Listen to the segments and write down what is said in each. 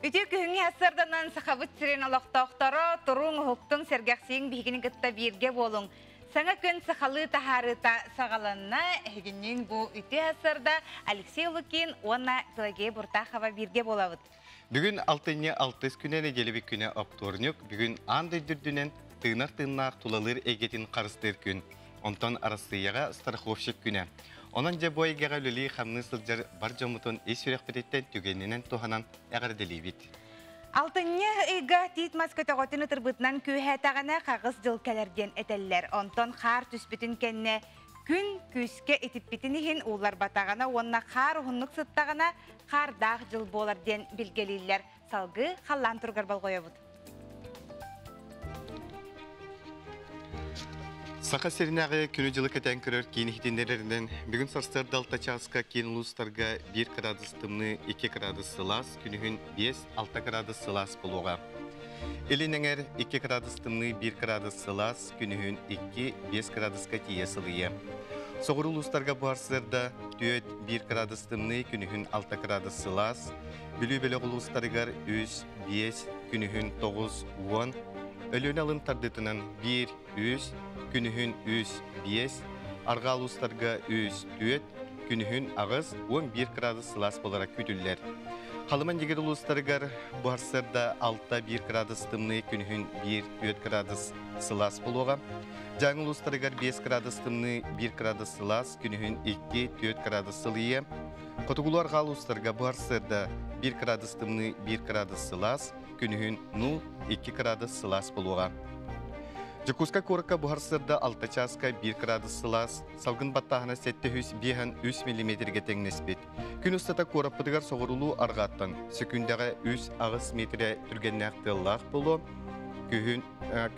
Ütü kühüngi hasırdanan saxabıt siren olaqtaqtara turun huktun sergaqsiyin bihigini gıtta birge bolun. Sana kön saxalı taharıta sağalanna hügünün bu ütü hasırda Alexey Lukin ona Pelageya Burtaxova birge bolavıd. Bugün 6 günene gelip güne aptornyuk. Bugün andı dürdünen tığnak tulalır egetin qarıstır gün. Ondan arasıyaga starxovşik güne. Onanca bu egeğe lülü xamны sılcar bar jomutun esürek biretten tügeninen tuhanan eğer delibit. Altınya ega tit maskotogotunu tırbıtnan kühetagana qağız jılkelerden eteller. Ondan xar tüsbütün kenne gün küske etip bitinihin ular batagana onna xar uhunnuk sıttagana xar dağ jıl bolarden bilgeliller. Salgı xallan turgar balgoyabud. Saqa serinağı günü jılık eten körör kiyini hitinlerinden bugün sarstar dalta çaska kiyin ulustarga 1 gradus tımны 2 gradus sılas günühün 5-6 gradus sılas buluğa. Elinenger 2 gradus tımны 1 gradus sılas günühün 2-5 graduska tiye sılıya. Soğur ulustarga bu arsırda 1 gradus tımны günühün 6 gradus sılas, bülü ulustargar 3-5 günühün 9-10, ölüğün alın tardıtınan 1-3 günühün 3-5, argal ustarga 3-4, günühün ağız 11 gradus sılas olarak küdüller. Kalıman yeger ulustargar bu arsırda 6-1 gradus tımны günühün 1-4 gradus sılas buluğa. Жаң ulustargar 5 gradus tımны 1 gradus sılas günühün 2-4 gradus sılıya. Kotugular gal ulustarga bu arsırda 1 gradus tımны 1 gradus sılas günühün 0-2 gradus sılas buluğa. Jakutska korka bu arsırda 6 çaska 1 gradus sılas, salgın battağına 700-3 mm tengnespet. Gün ustata korapıdıgar soğurulu argattan, sekündaga 3 ağız metre türgennaqtığılaq bulu,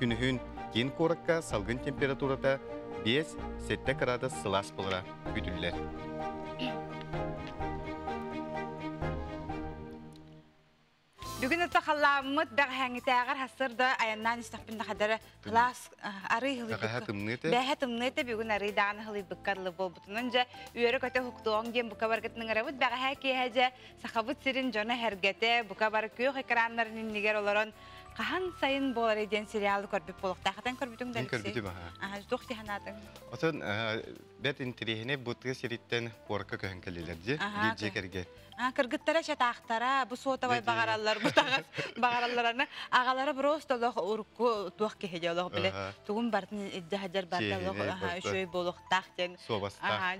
günühün ken korka salgın temperaturada 5-7 gradus sılas bulura güdüller. Bugün ıtta xallamıt bäg hängitäger hasırda ayandan istaqbinda xadara klas arı hılı bähatımnete bugün arı dağını hılı bıkkarlı bolbutununca üyere köte huktuğun gen buka bargatının arabıt bäg häki häce saxabıt sirin jona hergete buka bar köyük ekranlarının niger olaran qahan sayın bolar eden serialı körbüp boluqta xatan körbütün deliksi. Körbütüm aha. Doqti hanatın. Oton bet intirihine butga seritten korka köhünkelilerdi. Jekerge. Kırgıttara çataqtara bu soğutavay bağarallar bu tağız bağarallarını ağalara prosto loq urku tuaq keheje loq bile tuğun bartın idde hajar barta loq şöy boluq taqten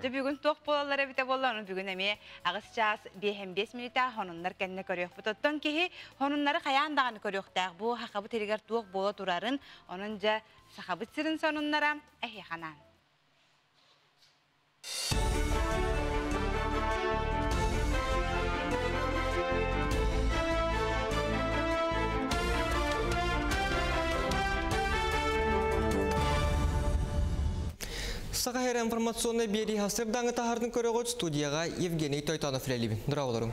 ja bugün toq bolallara bite bollan bugün eme ağız ças 5 minuta honunlar kenne körüyor bu totton kehi honunları qayan dağını körüyor taq bu haqabı terigar tuaq bola turarın onunca saxabıt sirin sonunlara hanan. Сақайыр информационный бери хасырдаңы тахардың көрігіт студияға Евгений Тойтанов ләлібін. Дұрағыларым.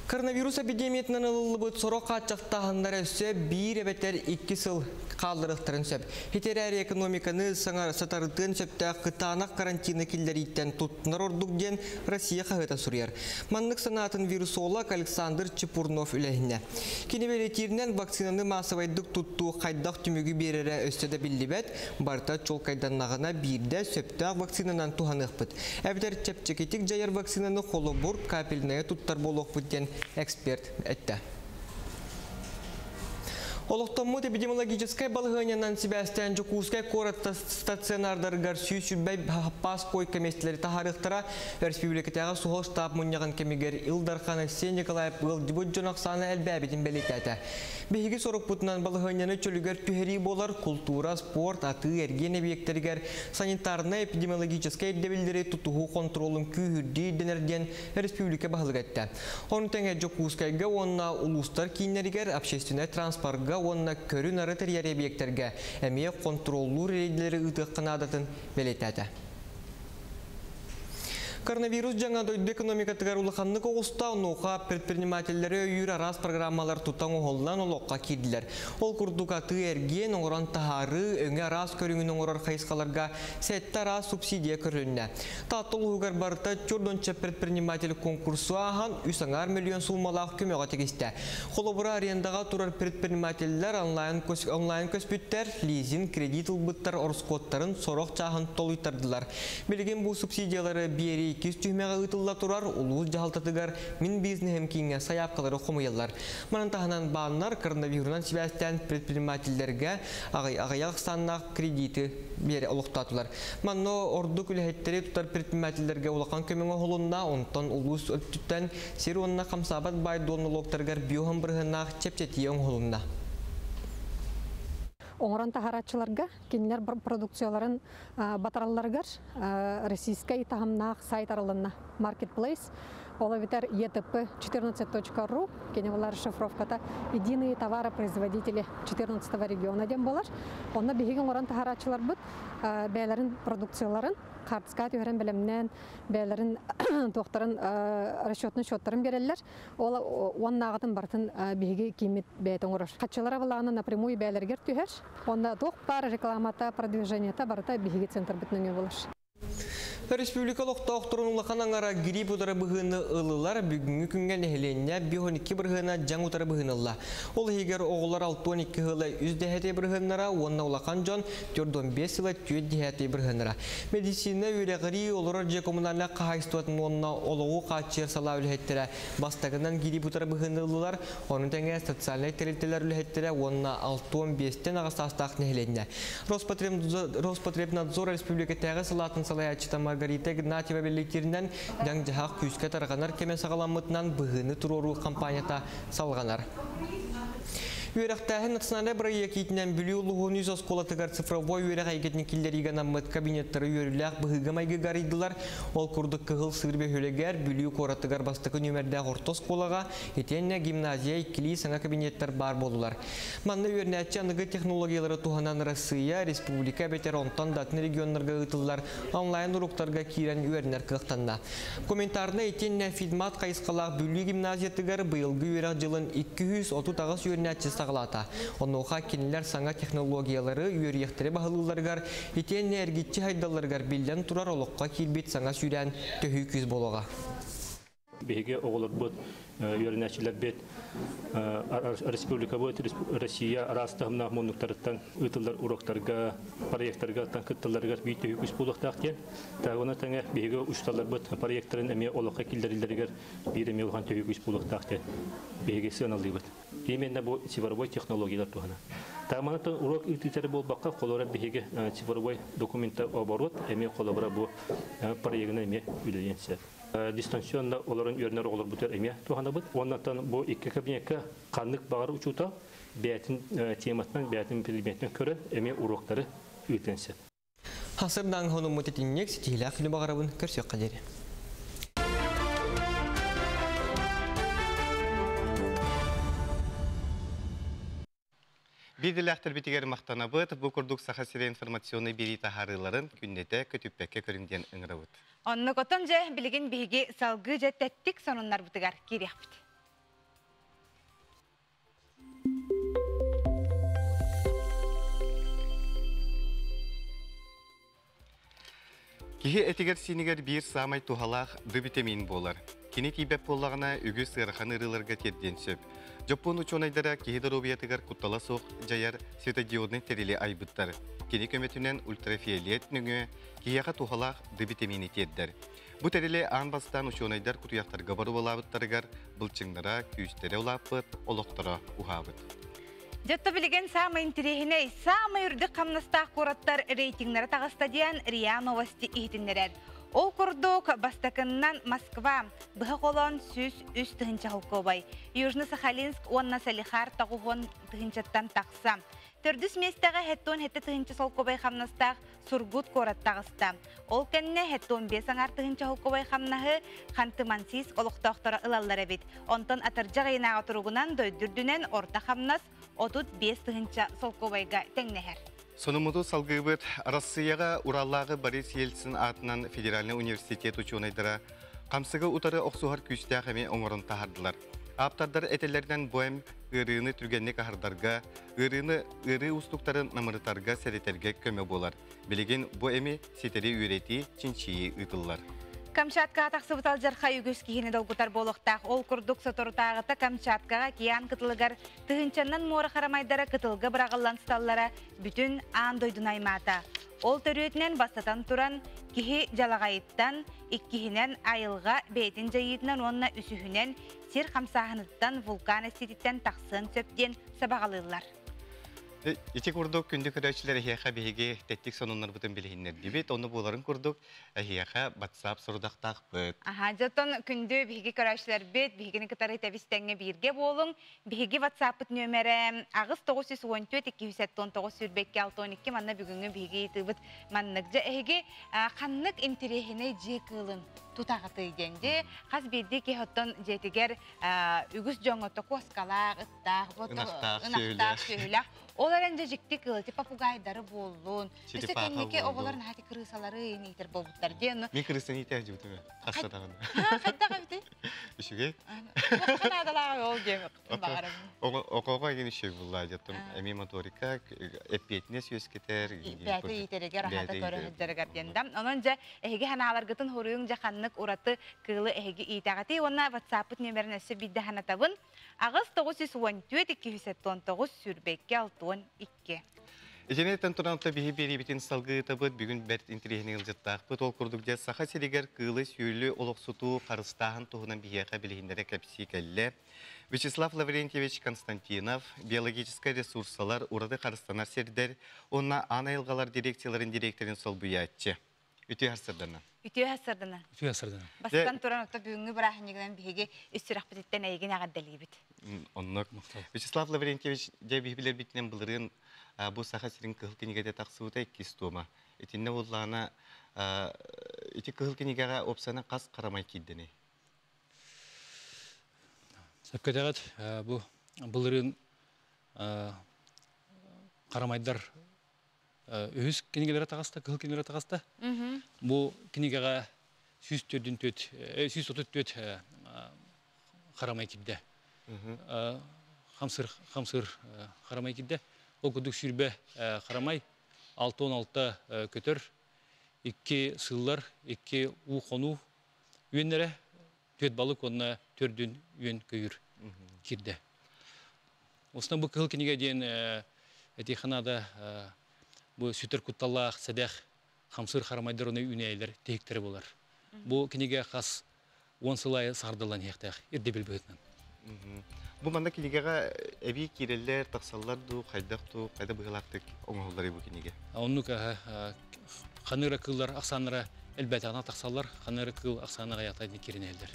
Коронавирус эпидемиятынан ылылыбыт сорок қатчақтағындар өссе, бір әбеттер 2 сыл қалдырықтырын сөп. Хетерәрі экономиканы саңар сатарытын сөпті қытанақ карантины келдеріттен тұттынар ордық ден Россия қағыта сұрияр. Маннық санатын вирусолог Александр Чепурнов үләйіне. Кенебелетерінен вакцинаны масывайдық тұтту қайдақ түмігі берері өстеді білдібет, барта чол қайданнағына бірді сөпті вакцинанан туғанық бұд. Әбдер чепчекетік жайыр вакцинаны қолы бұр капелінaya тұттар болуқ бұдден эксперт этте. Олықтаммыт эпидемиологической балғынянан Себастьян Жукускай коротта стационардаргар сүйсүббай пас койка местелери тахарықтыра республикатағы суғыл штаб мұнияған кемегер Илдархан Сен Николаев ғылдыбыт жонақсаны әлбәбетін белетәді. Бейгі сорық бұтынан балғыняны чөлігер түхері болар культура, спорт, аты, әрген объекттергер санитарны эпидемиологической дебілдері тұтуғы контролын күйірді денерден республика бағылығатты. Оның тәңе Жукускайға онына улустар кейінерігер общественный транспортға онна көрін арытыр яре объекттерге әмее контроллу рейділері ұтық қынадатын белетәді. Коронавирус жаңа дойды экономика тыгар улаханнык оғыста онуға предпринимательлері өйір арас программалар тұттан оғылынан олыққа кеділер. Ол күрдуға тыерген оңыран тахары өңе арас көріңін оңырар қайысқаларға сәтті арас субсидия көрінне. Таттыл ұғығар барыта чордонча предприниматель конкурсу аған 3 миллион сулмалақ көмеға тегісті. Қолыбыра арендаға тұрар предпринимателлер онлайн көспіттер, лизин, кредит ұлбыттар, орскоттарын сорық чағын толуйтардылар. Білген бұл субсидиялары бері 200 түймеға ұтылла тұрар, ұлуыз жағалтатығар мен бизнесім кейінге саяпқалары қомыялар. Манан тағынан бағынар коронавирунан себәстен предпринимательдерге ағаяқ саннақ кредиті бері ұлықтатылар. Манно орды күліхеттері тұтар предпринимательдерге ұлақан көмеңі қолынна, онтан ұлуыз өттіттен сері онына қамсабат байдуын ұлықтарғар биоғын бірғынақ чепчетие оңғылынна. Оңыран тахарачыларға, кенілер продукцияларын батараларғар российскай тахамнақ сайт аралынна Marketplace, ола витер etp14.ru, кеневалар шифровката единые товаропроизводители 14 региона дем болар. Онна бігеген оңыран тахарачылар бұд бәлерін продукцияларын қартысқа түйерен білімнен, бәлерін тоқтарын расчетный счеттарын берелер. Ола оннағатын бартын бігі кеймет бәйтін ұрыр. Қатшылар авалағына напрямую бәлергер түйер. Онна тоқ бар рекламата, продвижениета барыта бігі центр бітніңе болар. Республикалық тауқтырын ұлақан аңара гирип ұдары бұғыны ұлылар бүгінгі күнген әхіленне 12 бірғына жаң ұтары бұғынылла. Ол егер оғылар 12 ғылы үздәхеті бірғынлара, онна ұлақан жон 4-15 жылы түйеддехеті бірғынлара. Медицина үйрәғірі олырар же коммунальна қағайстуатын онна олығы қачер сала үлхеттері. Бастағынан гирип ұтары бұғынылылар, оның тәңе социальный терилтелер үлхеттері онна 6-15-тен ағыстастақ нәхіленне. Роспотребнадзор республикатағы салатын салаячыта Маргарита Игнатьева беллектерінен дәң жағақ күске тарғанар кемен сағаламытынан бұғыны тұрору компанията салғанар. Үйрақтағын национальный проектінен білі ұлығын үз осколатығар цифровой үйрақ әйгетінің келдері ғанамыт кабинеттері үйріләқ бұғыға майғы ғаридылар. Ол күрдік қығыл сығырбе хөлегер білі қоратығар бастықы нөмердәғ орта осколаға етенне гимназия ikili саңа кабинеттер бар болулар. Манны үйернәтчі анығы технологиялары туғанан Россия, Республика бетер онтан датын регионларға ұтылар онлайн ұруқтарға кейрен үйернер қықтанна. Комментарына етенне фидмат қайысқалақ бүлі гимназиятығар бұйылғы үйрақ жылын 230 үйернәтчі сағылата. Онуға кенілер саңа технологиялары үйеректері бағылыларғар, етенне әргетчі хайдаларғар білден тұрар олыққа келбет саңа сүйрен төхі күз болуға. Беге оғылар бұд, үйернәтчілер бет, Республика бұд, Россия арастығымна мұнықтарыттан ұтылар ұроқтарға, проекттарға, күттілерге бейті үкіс болуқтақтен. Тағына тәңе беге ұшталар бұд, проекттарын әме олыққа келдерілдерігер бір әме олған түйі үкіс болуқтақтен. Беге сығыналы бұд. Именно бұл цифровой технологиялар туғана. Тағыманаттан урок үтітері бол баққа қолора беге цифровой документі оборот әме қолабыра бұл проектіні әме үлейенсе. Дистанционда оларын өрнер олар бұтер әме туғана бұд. Оннаттан бұл екі кабинетке қанлық бағары ұчута бәтін тематынан, бәтін предметінен көрі әме уроктары үтенсе. Хасырдан ғоным мұтетіннек сетейлі ақылы бағарабын көрсек қадері. Биділәқтір бітігер мақтана бұд, бұл күрдік сақасыры информационы бері тахарыларын күннеті көтіппәкке көрінден ұңыра бұд. Онны көтін жа білген бейге салғы жәттәттік сонынлар бұтығар керек бұд. Кихи әтігер сенігер бір самай тухалақ дөбітемейін болар. Кені кейбәп болағына үгі сығырхан ұрыларға терден сөп. Жоппон учонайдара кихидер обиятыгар куттала соқ жаяр светодиодны терелі айбыттар. Кені көметінен ультрафиолет нүңі кияға тухалақ дөбітемейін етеддер. Бұ терелі аң бастан учонайдар күтуяқтарға бару олабыттарығар бұлчыңдара күйістері олапыт, олықтара ухабыт. Жотто білген самый интерехіне, самый үрді қамнастақ қораттар рейтингнары тағыстадиян РИА Новости ихтіннерер. Ол күрдік бастакыннан Москва, бұғы қолын сүз үз тұхынча ғылқобай. Южны-Сахалинск, онна Салихар тағуғын тұхынчаттан тақса. Төрдіс местағы хеттон хетті тұхынча солқобай қамнастақ Сургут қорат тағыста. Ол кәнне хеттон 5 аңар тұхынча ғылқобай қамнағы қантымансыз олықтақтары ылалары бет. Онтан атыржа ғайнаға тұрғынан дөйдүрдінен орта қамнас 35 тұхынча солқобайға тәңнәхер. Сонумуду салгыбыт Россияга Ураллағы Борис Ельцин атынан Федеральный университет ученыйдыра қамсығы утары оқсуғар күстіяқ әме оңырын тахардылар. Аптардар әтелерден боэм ырыны түргенне кахардарға, ыры устуктарын намырытарға сәретерге көмі болар. Білеген боэми сетері үйреті чинчиyi ытылар. Камчатка атақсы бұтал жарқа үгіз кейіні долгутар болықтақ. Ол күрдік сотыртағыта Камчаткаға киян кытылығар тұғынчаннан моры қарамайдары кытылғы бірағылан сталлара бүтін аң дойдun аймата. Ол төрөтінен бастатан туран кихи жалағайыттан, иккихінен айылға бейтін жайытынан онына үсіхінен сер қамсағыныттан вулкан эстетиттен тақсын сөптен сабағалылар. Ити курдук күндү көрөчүлөр эхияка биһиги теттик сонуннар бутун билихиннер дибит, оны буларын курдук эхияка WhatsApp сурдактак быт. Жотон күндү биһиги көрөчүлөр бит, биһигини кытары тебистеңе бирге болуң. Биһиги WhatsApp нөмере агыс 914 279 сүрбекке 612 манна бүгүнгү биһиги тыбыт манныгжа эхиги каннык интерехине жекылын тутагаты денде. Каз бирди ки хоттон жетигер үгүс жоңото коскалак ыттак, ынактак сөйлөк. Олар энде жикти кылы, попугайдары болун. Бесетеннеке оголарын хати крысалары нитер болбуттар ден. Мен крыса нитер жутуме. Хастадаган. Кайдага бити? Бишиге? Канадалага ол дем багарам. Окога ген ишек булла жаттым. Эми моторика, эпетне сөскетер. Бәти итереге рахата көрөһөддөргөр дендам. Ононжа эһиге ханаларгытын хоруюң жаханнык ураты кылы эһиге итагати. Онна WhatsApp нөмерин эсе бидде ханатабын. Агыс 914 279 сүрбекке 612. Еженеттен тұранты бігі бері бітін салғы табыд бүгін бәрт интерегінің жылжаттақ бұд ол күрдік жа сақа селегер қылы сөйлі олық сұту қарыстағын тұғынан бігеға білігіндері кәпсі кәлі. Вячеслав Лаврентьевич Константинов биологический ресурсалар урады қарыстанар сердер, онна анайылғалар дирекцияларын директорын сол бұятчы. Үті әрсірдіні. Бастан туран отта бүгүнгү брахнигден биги үстүрак битеттен эйген агаддали бит. Оннок. Вячеслав Лаврентьевич дебилер битнен булырын бу саха сирин кыл кенигеде таксуута кистома. Этинне уллана эти кыл кенигеге опсана кас карамай киддени. Сапкадагат бу булырын карамайдар өз кенигелер тагыста, кыл кенигелер тагыста. Бу кенигеге 134 қарамай кидде. Хамсыр қарамай кидде. Ол күдік сүрбе қарамай 6-16 көтір, 2 сыллар, 2 у қону үйенлері, 4 балық онына 4-ден үйен көйір кирде. Осынан бұл кыл кенеге дейін әтейханада бұл сүтір күтталлақ, сәдәқ, хамсыр қарамайдар оны үйнейлер, тейіктері болар. Бұл кенеге қас 10 сылай сардылан еқтәқ, ерде білбейтінен. Бұл манда кенегеға әбей керелер, тақсаллар ду, қайдақ ду, қайда бұғылақтық оңғылдары бұл кенеге? Оны қаныры кыллар, ақсаныра әлбәтіғана тақсаллар, қаныры кыл ақсаныға яқтайды керен әлдер.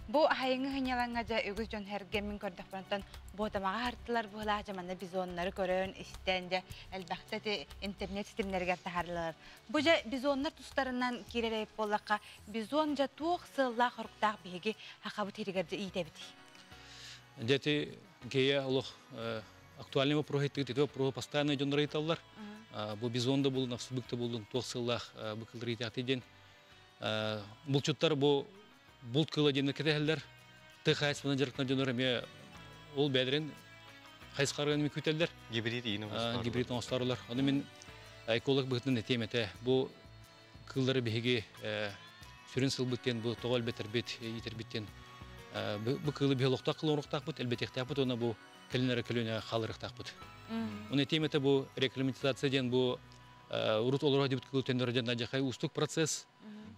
Бу хайыңы хынялаңа жа өгіз жон хәргемін көрдік бұрантан ботамаға хартылар бұғыла жаманда бизонлары көрін істенде әлбәқті интернет системлерге тахарлар. Бу жа бизонлар тұстарынан керерейіп болаққа бизон жа туық сылла құрықтақ бейге хақабы терегерді ийтебіті. Дәті кейе олық актуальный вопрос еттігіт, это вопрос постоянный жондар айталар. Бу бизонда болын, авсубыкта болын, туық сыллах бұқылдыр ейтіғатыден. Бұл чуттар бұл Бұлт кылы дені кетелер, тыхайс мұны жарқына жөнөр ол бәдірін қайс қарған мен көтелдер. Гибрид оңыстарылар. Оны мен эколог бұғытын етеметі. Бұл кыллары бейге сүрін сыл бүттен, бұл тоғал бәтір бет, етер беттен. Бұл кылы биологтақ қылы орықтақ бұд, әлбәтектақ бұд, оны бұл кәлінері кәліне қалырықтақ бұд. Оны етеметі бұл рекламентизация ден бұл ұрут оларға дебіт кылы тендері ден ажақай ұстық процесс.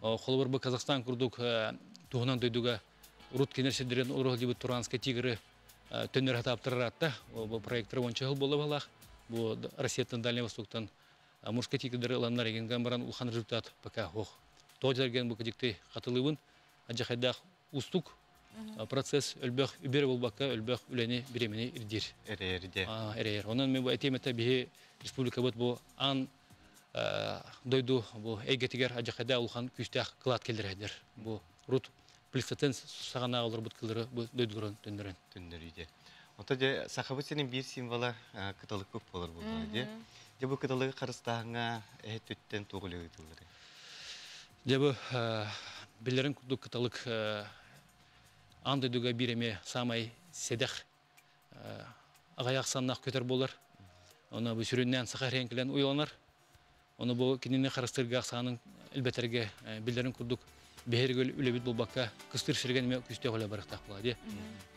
Қолыбыр бұл Қазақстан күрдік туғынан дөйдіға ұрут кенершедерін ұрығы дебіт Туранскай тигірі төнер хатаптырыр атта. Бұл проекттері 10 жыл болды балақ. Бұл Россияттан, Дальний Востоктан мұршқа тигірдері ұланлар егенген баран ұлхан результат пока оқ. Тоғжарген бұл кәдікті қатылығын ажақайдақ ұстық процесс өлбәқ үбері болбаққа өлбәқ үләне біремені ирдер. Әрер. Онан мен бұл әтеметі бігі республика бұл ан дойду бұл әйгетігер ажақайда ұлхан күстәқ қылат келдірәдер. Бұл рут плестатен сағана алыр бұт кылдыры дойдығырын төндірін. Төндіріде. Ота же сахабы сенин бир символы кыталык көп болар болды. Же бу кыталыгы карыстагыңа төттен тугулы ыйтылыр. Же бу билерин курдук кыталык андай дуга биреме самай седех агаяк саннак көтөр болар. Оны бу сүрүннән сахар ренклен уйланар. Оны бу кинене карастыргак санын элбетерге билерин курдук бехергөл үлебит булбакка кыстыр сиргенме күстө голе барактак булады.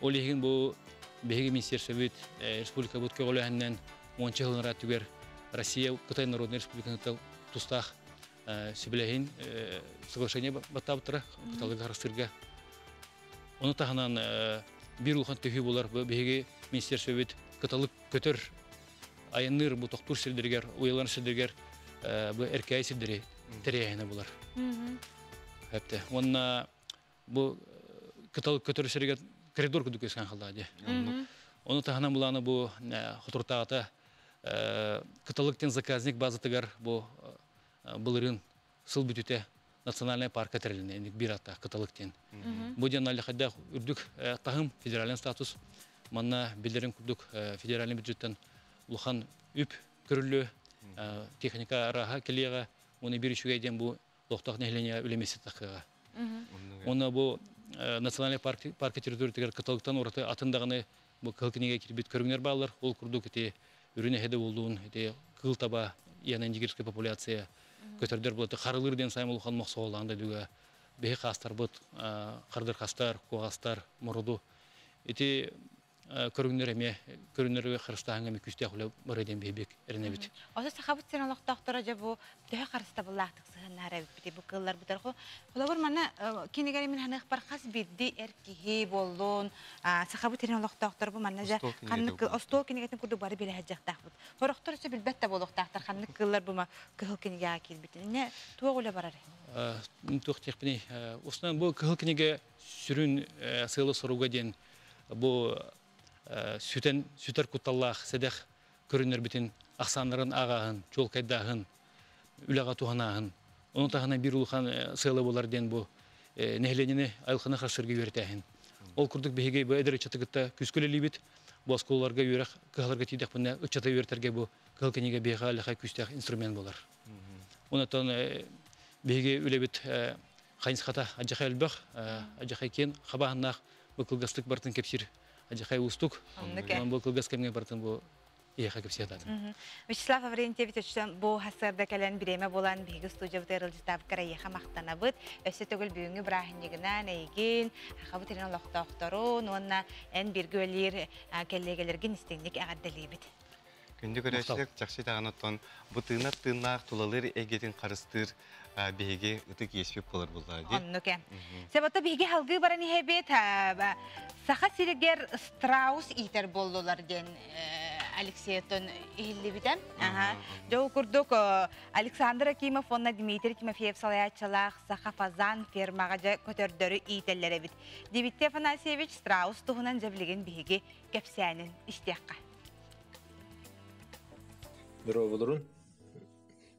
Ол егин бу беги министерство бит республика бут көголөннән 10 жылнара түгер Россия Кытай Народной Республикасы тустах сөбеләһин соглашение баттаптыра кыталык карастырга. Оны таханан бир улхан төһү булар беги министерство бит кыталык көтөр айныр бу токтур силдергер уйлан силдергер бу эркәй силдери терәһенә булар. Хәтта онна бу кыталык көтөр сиргә коридор күдүк эскән халда. Оны таханан буланы бу хутуртагата кыталыктан заказник базатыгар бу булырын сыл бүтүтә национальный парк әтерлене бир ата кыталыктан. Бу дәнале хәдә үрдүк тагым федераль статус манна билдерин күрдүк федераль бюджеттан улхан үп көрүлү техника раха келега оны бир үчүгә ден бу токтак нәһлене үлемесе такыга. Оны бу национальный парк территориясында кыталыктан ораты атындагыны бу кылкынеге кирбит көрүңнөр балар ол курдук ите үрүнө хеде болдуун ите кыл таба яна нигерская популяция көтөрдөр болот харылыр ден сайм улхан максооланда дүгө бе хастар бут кардыр хастар когастар мороду ите көрүңнөр эме көрүңнөргө кырыстаган күстө хулап бараден бебек эрнебит. Оза сахабыт сен Аллах доктора же бу төһө карыста буллактык сыгыннары бит бу кыллар бутар хо. Олар мана кинегер мен ханыг бар хас бидди эркиһи болдун. Сахабыт сен Аллах доктора бу мана же ханны остол кинегетин курду бары беле хаҗактак бут. Хорохтор сөй билбетте болуктактар ханны кыллар бума кыл кинеге килбит. Не тугуле барар. Тухтехпни уснан бу кыл кинеге сүрүн сылы соруга ден бу сүтер куталлах седех көрүнөр битин аксанларын агагын, жол кайдагын, үлага туганагын. Оны тагына бир улхан сылы болар ден бу нехленене айлхына хашырга үйрөтәһин. Ол курдук беге бу эдер чатыгытта күскөлели бит. Бу асколларга үйрәк, кыгаларга тидек буна ычата үйрөтәргә бу кылкынеге бега алга күстәк инструмент болар. Онотон беге үлебит хайнсхата аҗахайлбах, аҗахайкен хабаһнах бу кылгастык бартын кепсир Аджахай устук, он был колгасками бартан бу ехать все даты. Вячеслав Аврентьевич, бу хасырда кален биреме болан биги студия бутырылжытап карайха мактанабыт, өсө төгөл бүгүнгү брахинигина нейген, хабытерин локтокторун, онна эн биргөлер келлегелерге истеңдик агадделибит. Күндү көрөчүлүк жакшы тагынаттан бу тыынак тулалыр эгетин карыстыр беге ытык еспеп болар булды. Оннуке. Себата беге халгы барани хебет саха сиригер страус итер болдулар ден Алексейтон ихиллибитен. Жол курдук Александр Акимов, онна Дмитрий Тимофеев салаячалах саха фазан фермага жа көтөрдөрү ителлере бит. Дмитрий Афанасьевич страус туһунан жаблеген беге кепсянин иштекка. Бироволорун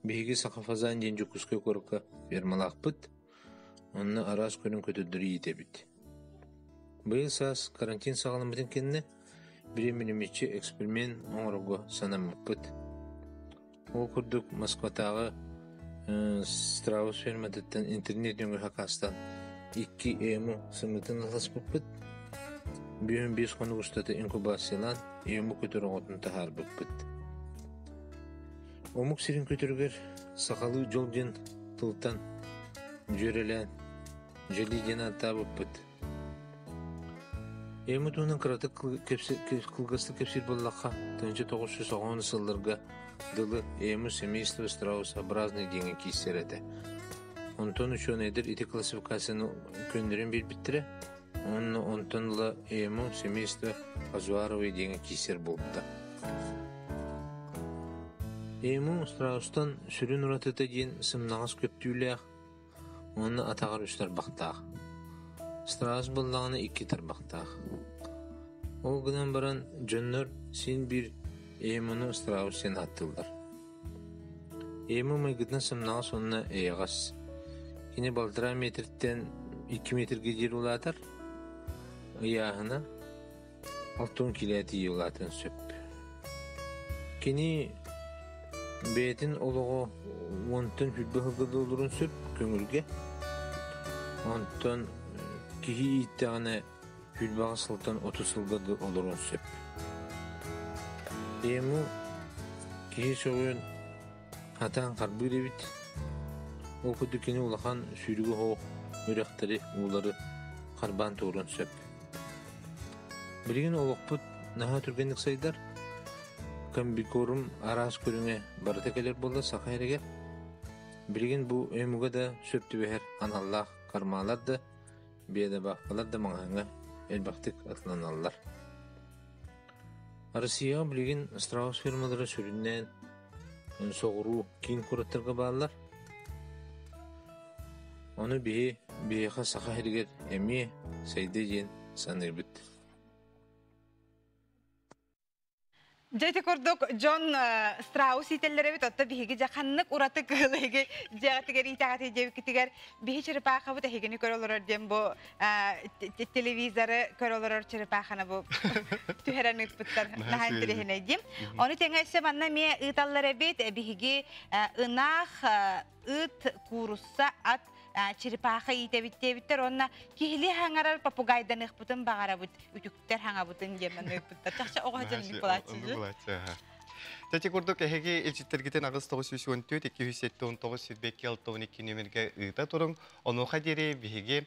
биги сахафазан ден жукускө корка фермалакпыт. Онны арас көрүн көтөдөрү итебит. Быйыл сас карантин сагалымбытын кенне биреминемичи эксперимент оңорго санамыппыт. Ол курдук Москватагы Страус фермадыттан интернет өңөр хакастан 2 эму сымытын аласпыппыт. Бүйөн 5 кону устаты инкубациялан эму көтөрү отун тахарбыппыт. Омук сирин көтөргөр сакалы жол ден тылтан жөрелен жели ден атабыппыт. Эмутунун кыраты кылгасты кепсир боллакка 1990 жылдарга дылы эму семейство страусообразный деген кийсерете. Онтон үчөн эдер ити классификацияны көндөрүн билбиттире. Онтонла эму семейство казуаровый деген кийсер болупта. Эму страустан сүрүн уратыта ден сымнагас көптүүлээх, оны атагар үстер бактаах. Страус боллағаны 2 тарбақтақ. Ол гынан баран жөннөр сен бір эмуну страус сен аттылдар. Эму майгытна сымнағы сонына эйғас. Кені балтыра метрден 2 метрге жер улатар. Ыяғына Altın kileti yılatın söp. Kini beytin oluğu ondan hübbe hıgıdı olurun söp köngülge. Ondan kihi ittağına hübbe asıldan 30 hıgıdı olurun söp. Emu kihi soğuyun hatan karbiri bit. O kudükini ulakan sürügü hoğ ürekteri uğları karban tuğrun söp. Bilgin oluqput naha türgenlik saydar. Kam bikorum aras körüne baratakeler bolda sakayreger. Bilgin bu emuga da söptü beher anallah karmalar da biyada bakkalar da mağanga elbaktik atlanallar. Arasiya bilgin Strauss firmaları sürünnen soğuru kin kuratırga bağlar. Onu biheha sakayreger emi saydejen sanırbit. Jeti kurduk John Strauss itelleri bit otta bihigi jakanlık uratı kılıygi jagatiger itagati jevkitiger bihi çırpağı bu tehigini körolor dem bu televizörü körolor çırpağına bu tüherenlik pıttar nahan tirehine dem. Onu tengayse banna mi italları bit bihigi ınah it kurussa at çırpağı ite onna kihli hangarar papugaydan ıkpıtın bağara bit ütükter hangabıtın jemen ıkpıttar takça oğa canlık bulatçı. Tati kurduk ehegi ilçitlergiten ağız 914 219 sürbeki 612 nömerge ıta turun onu hadiri bihigi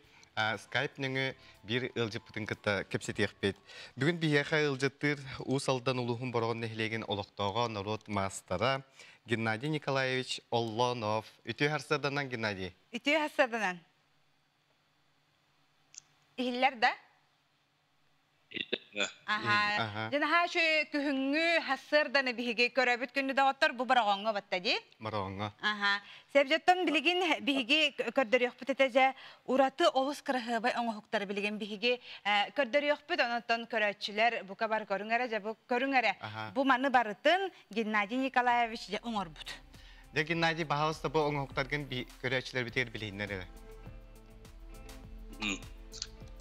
Skype nöngü bir ılcıpıtın kıta kepsetiyekpet. Bugün bihiyaka ılcıttır usaldan uluğun borğun nehlegen oluqtoğa narod mastara Геннадий Николаевич Оллонов. Ütü Harsardanan Gennady. Ütü Harsardanan. İhiller de? Aha. Jana ha şu kühüngü Harsardanı bihigi köröbüt günü dağıtır bu barağonga batta di? Barağonga. Aha. Sebzetton biligin bihigi kördör yok pütetece uratı olus kırıhı bay onu huktarı biligin bihigi kördör yok püt ondan köröççüler bu kabar körüngere bu körüngere bu manı barıtın Gennady Nikolaevich de onor but. De Gennady bahasta bu onu huktargın bir köröççüler biter bilinleri.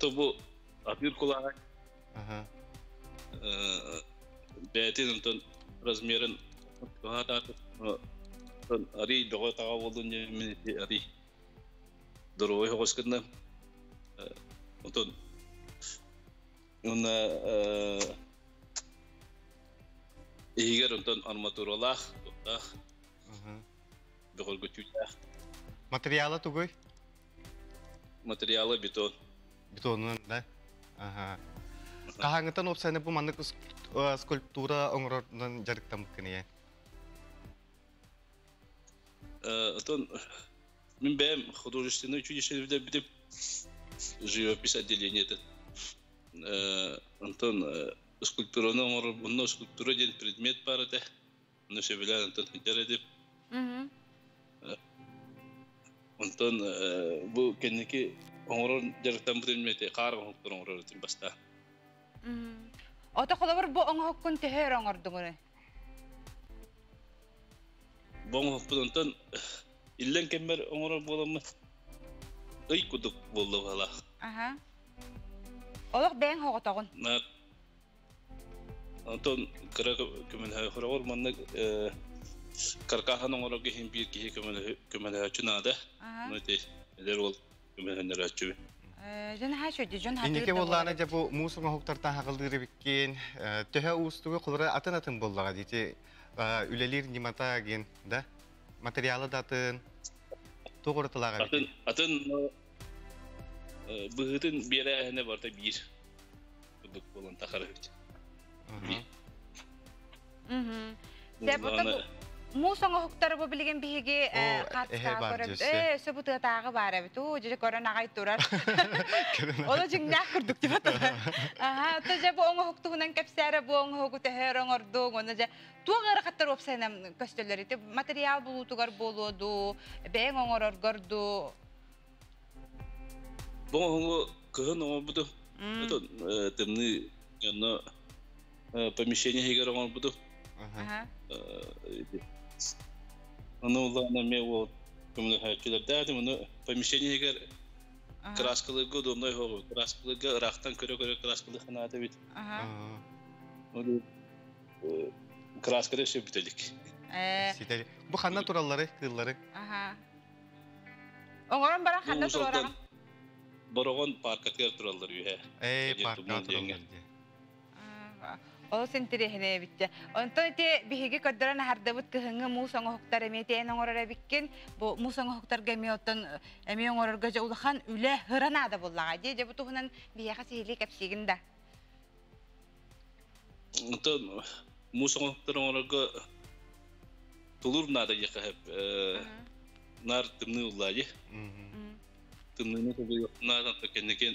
To bu apir kulağı. Бәтин онтон размерын кахатат ари доготага болдун жемин ари дорой хогоскында онтон уна егер онтон арматуралах тоқтах бөгөлгөтүлах материалы тугой материалы бетон бетонун да ага Kahangatan opsana bu manlık skulptura onurdan jarıktam kınıya. Антон, мы бэм художественное училище битип живопись отделение это. Антон, скульптураны оңор, bundan скульптура ден предмет бар это. Ну все билен Антон хитер Антон, bu kendiki оңор жарыктам предмети кар оңор тим баста. Ota kolabor bu onu hukkun teher oңордуңу. Bon hoppundan illen kember oңор bolamaz. Ый kuduk boldu hala. Aha. Olaq ben hoğotoğun. Na Anton kara kemen hayır manna karkahan oңор gehin bir ki kemen hayçunada. Nöte der ol kemen hayçu. Jana ha şöyle jon hatır. İndike bollana ja bu musunga hoktartan haqıldırı bikken töhe ustuğu kulları atın bollaga diti ülelir nimata gen da materialı da atın toğurtulaga bikken. Atın bıhıtın bir yere ne var da bir kuduk bolan takarı bitti. Sebota Musonga huktar bu bilgin bihigi katska korab sebutu tağı bara bitu jeje korona gay turar ola jingna kurduk tibata aha taja bu onga huktunan kapsara bu onga huku teherong ordu ngona ja tuagar katar opsenam kastelleri te material bulutugar bolodu beng ongor gordu bu onga kehn onga budu itu temni yana помещение higar onga budu aha Onu ulan me o kumlu hayçılar derdim onu помещение Краскалыгы домной хогу. Краскалыгы ырактан көрө краскалы ханаты бит. Ол краскалы сөбүтөлүк. Сители. Бу ханна тураллары, кыллары. Оңорон бара ханна турараган. Борогон паркатер тураллар үйе. Паркатер тураллар. Ол сентерехне битте. Онтон те биһиги көддөрөн хардабыт кыһыңы мусоңо хоктар эметен оңорора биккен. Бу мусоңо хоктар гемиоттон эми оңорорга же улахан үле хыранада боллага. Же бу туһунан бияга сихили кепсигинда. Онтон мусоңо хоктар оңорорга тулур нада яка хеп. Нар тымны уллаҗы. Тымны тугы надан текенекен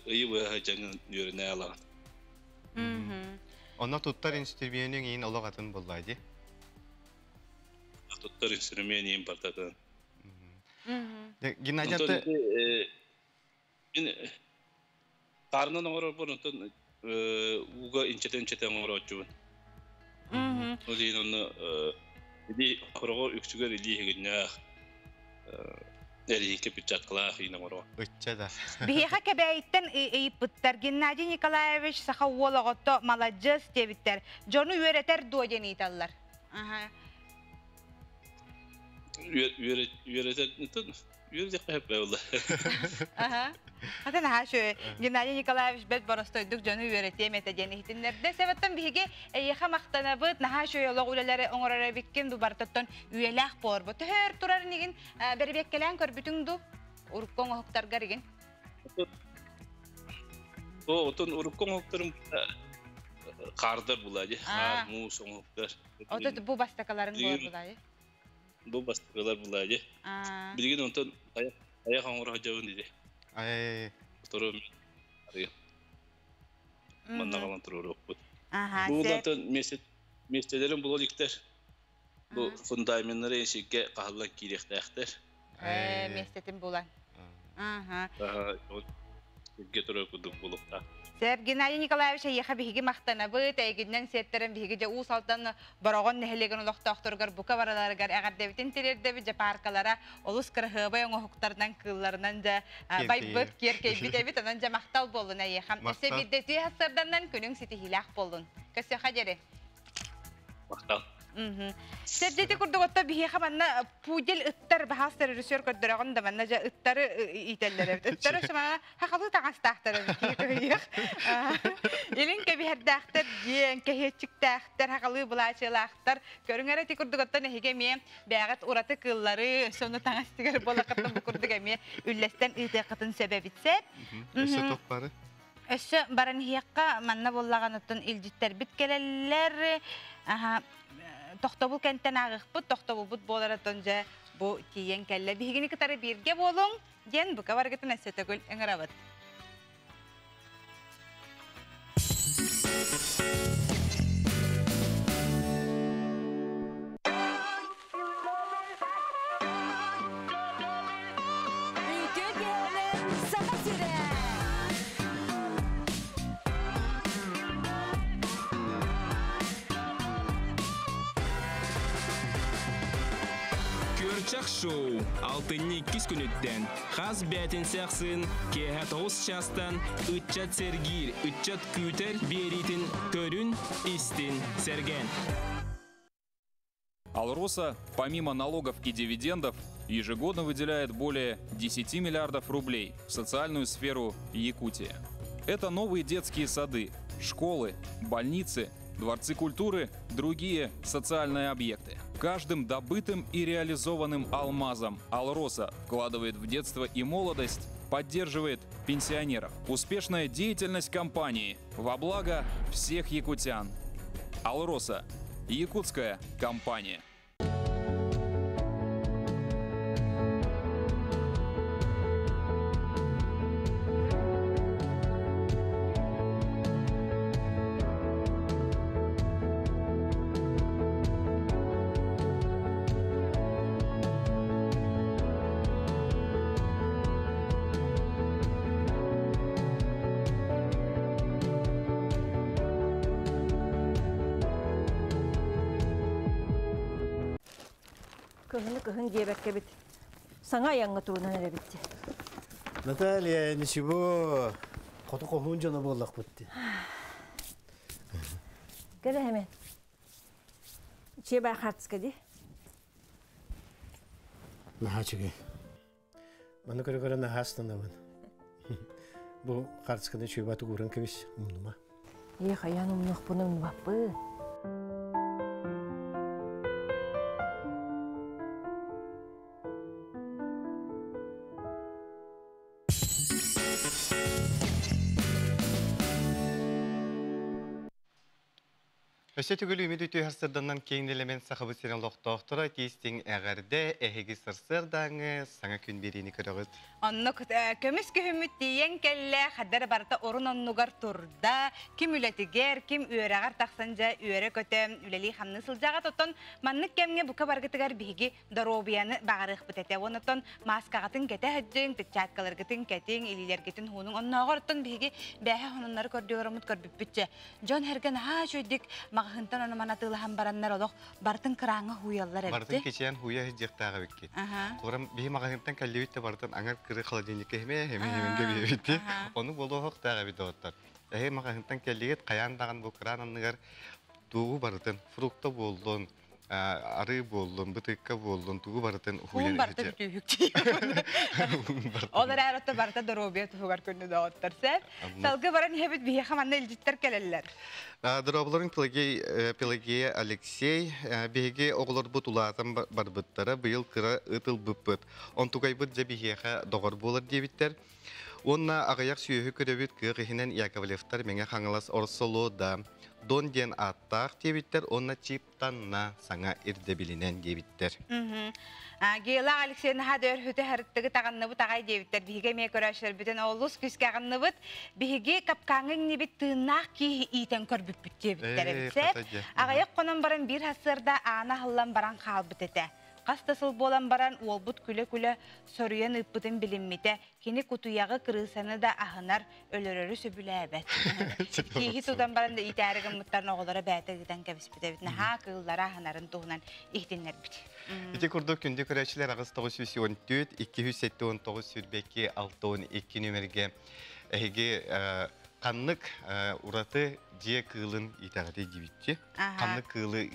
ыйы хажаңын йөренә ала. Онна туттар инструментин ин олагатын боллайды. Туттар инструментин бартатын. Геннадий мен тарнын оңорор борунтун уга инчетен оңорочубун. Олин оны иди хорого үкчүгөр иди хегеннә Эрийке пичаткала хина моро. Уччада. Биһиха кебейттен ыйыппыттар Геннадий Николаевич саха уолаготто маладжес дебиттер. Жону үйретер дуодениталлар. Үйретер хеп болду. Хатын хашы Геннадий Николаевич бет боростойдук жону үйретем этеденитиннерде себеттен биһиге ыйыха мактанабыт наха шөйөлөг үлелери оңорора биккен ду бартаттан үйелах борбу. Төр турар нигин бербеккелен көрбүтүң ду уруккон октарга деген. Отон уруккон октарым кардар булады. Мус октар. Отот бу бастакаларын бор булады. Бу бастакалар булады. Билген онтон аяк оңора жабын диде. Турум. Маннагалан туруп. Булдан местелерин булоликтер. Бу фундаменттери эшикке калган киректектер. Местетин булан. Гетеро кудук булукта. Сәп Геннадий Николаевич яха биһиге мактанабыт, әйгеннән сеттерен биһиге же ус алтан бараган нәһелеген улактактыргар бука бараларгар әгәрдәбитен терердәбе же паркалара олус кырһыбай оңоктардан кылларынан да байбыт керкей битебит анан же мактал болдун яха. Себидде тиһасырдан күнүң сити хилах болдун. Көсө хаҗере. Мактал. Сәддәте курдыгытта биһиге манна пудел ыттар бахастыр режиссер көддөргөн да манна же ыттары ителләре. Ыттары шума хакылы тагастактыр бикеге. Элин кебиһәрдәхтер, ген кехетчиктәхтер хакылы булачылахтар. Көрүңәре тикурдыгытта нәһиге ме бәгат ураты кыллары соны тагастыгар болакатын бу курдыга ме үлләстән итәкатын сәбәп итсә. Эше топпары. Эше баран хиякка манна боллаганытын илҗиттер бит келәлләр. Тохтобул кенттен агыппыт, тохтобулбут боларатон же бу тиен келле. Бигини кытары бирге болуң, ген бука баргытын әсетөгүл эңырабыт. Шоу алтынны кис күнүттен хас бәтин сәхсын кеһә тоғыз частан үтчат сергир үтчат күтер беритин көрүн истин серген. Алроса, помимо налогов и дивидендов, ежегодно выделяет более 10 миллиардов рублей в социальную сферу Якутии. Это новые детские сады, школы, больницы, дворцы культуры, другие социальные объекты. Каждым добытым и реализованным алмазом Алроса вкладывает в детство и молодость, поддерживает пенсионеров. Успешная деятельность компании во благо всех якутян. Алроса – якутская компания. Kıhını diyebek bit. Sana yangı tuğunun öyle bitti. Наталья, ничего. Коту кохун жана боллак бутти. Кере hemen. Чеба хартска ди. Нахачыгы. Мана көрө нахастанамын. Бу хартскада чебату гуран кебис умнума. Хаян умнух бунун баппы. Өсө түгүл үмүт үтүү харсырданан кейин элемент сахабы сирен лохтоохтора тиистиң эгерде эһиги сырсырдаңы саңа күн берини көрөгөт. Онно көмүс көмүт диен келле хаддар барта орун оннугар турда ким үлетигер ким үөрагар таксанжа үөрө көтөм үлели хамны сылжага тотон маннык кемге бука баргытыгар биги доробияны багарык битете онотон маскагатын кете хаджын тчаткаларгытын кетин илилергитин хунун онногортон биги бэхэ хонуннары көрдөгөрөмүт көрбүппүтче жон херген ха шөйдик магынтан оны манатылахан бараннар олох бартын кыраңы хуяллар эрди. Бартын кечен хуя жыктагы бекки. Турам би магынтан каллебитте бартын аңар кыры холодильникке хеменге бебитти. Оны болоох тагы бидоттар. Магынтан келлигет каяндаган бу крананныгар тугу бартын фрукта болдун, ары болдун, бытыкка болдун, тугу бартын хуя. Бартын түйүкчи. Олар арата барта доробия тугар көндө доттарса, салгы баран хебит бие хаманда илжиттер келелер. Дробларын Пелагея Алексей беге оғылар бұт улатан барбыттара бұйыл кыра ұтыл бұппыт. Он тугай бұт жабихеха доғыр болар дебіттер. Онна ағаяқ сүйігі көребіт күйіғінен Яковлевтар менге қаңылас орсолу да дон ден аттақ дебіттер. Онна чиптанна саңа ирдебілінен дебіттер. Гейла Алексейна хадыр хүті әріттігі тағанныбыт ағай дебіттер. Бігі ме көрәшілер бүтін олыс күске ағанныбыт. Бігі капқаңың небіт тыңнақ кейі итен көрбіп бүт дебіттер әбітсеп. Ағаяқ қонын баран бір хасырда ана хыллан баран қал бүтеті. Қастасыл болан баран олбут күлі-күлі сөрүйен ұппытын білінмете. Кені күтуяғы кырысаны да ағынар өлірөрі сөбілі әбәт. Кейі тудан баран да итәрігін мұттарын оғылары бәтігіден кәбіс бітебітіне. Ха кыллары ағынарын туғынан ихтенлер біт. Ити күрдік күнді көрәшілер ағыз 914, 279 сүрбекі 612 нөмерге әйге қанлық ұраты жие кылын итәғадай дебітті. Қанлық кылы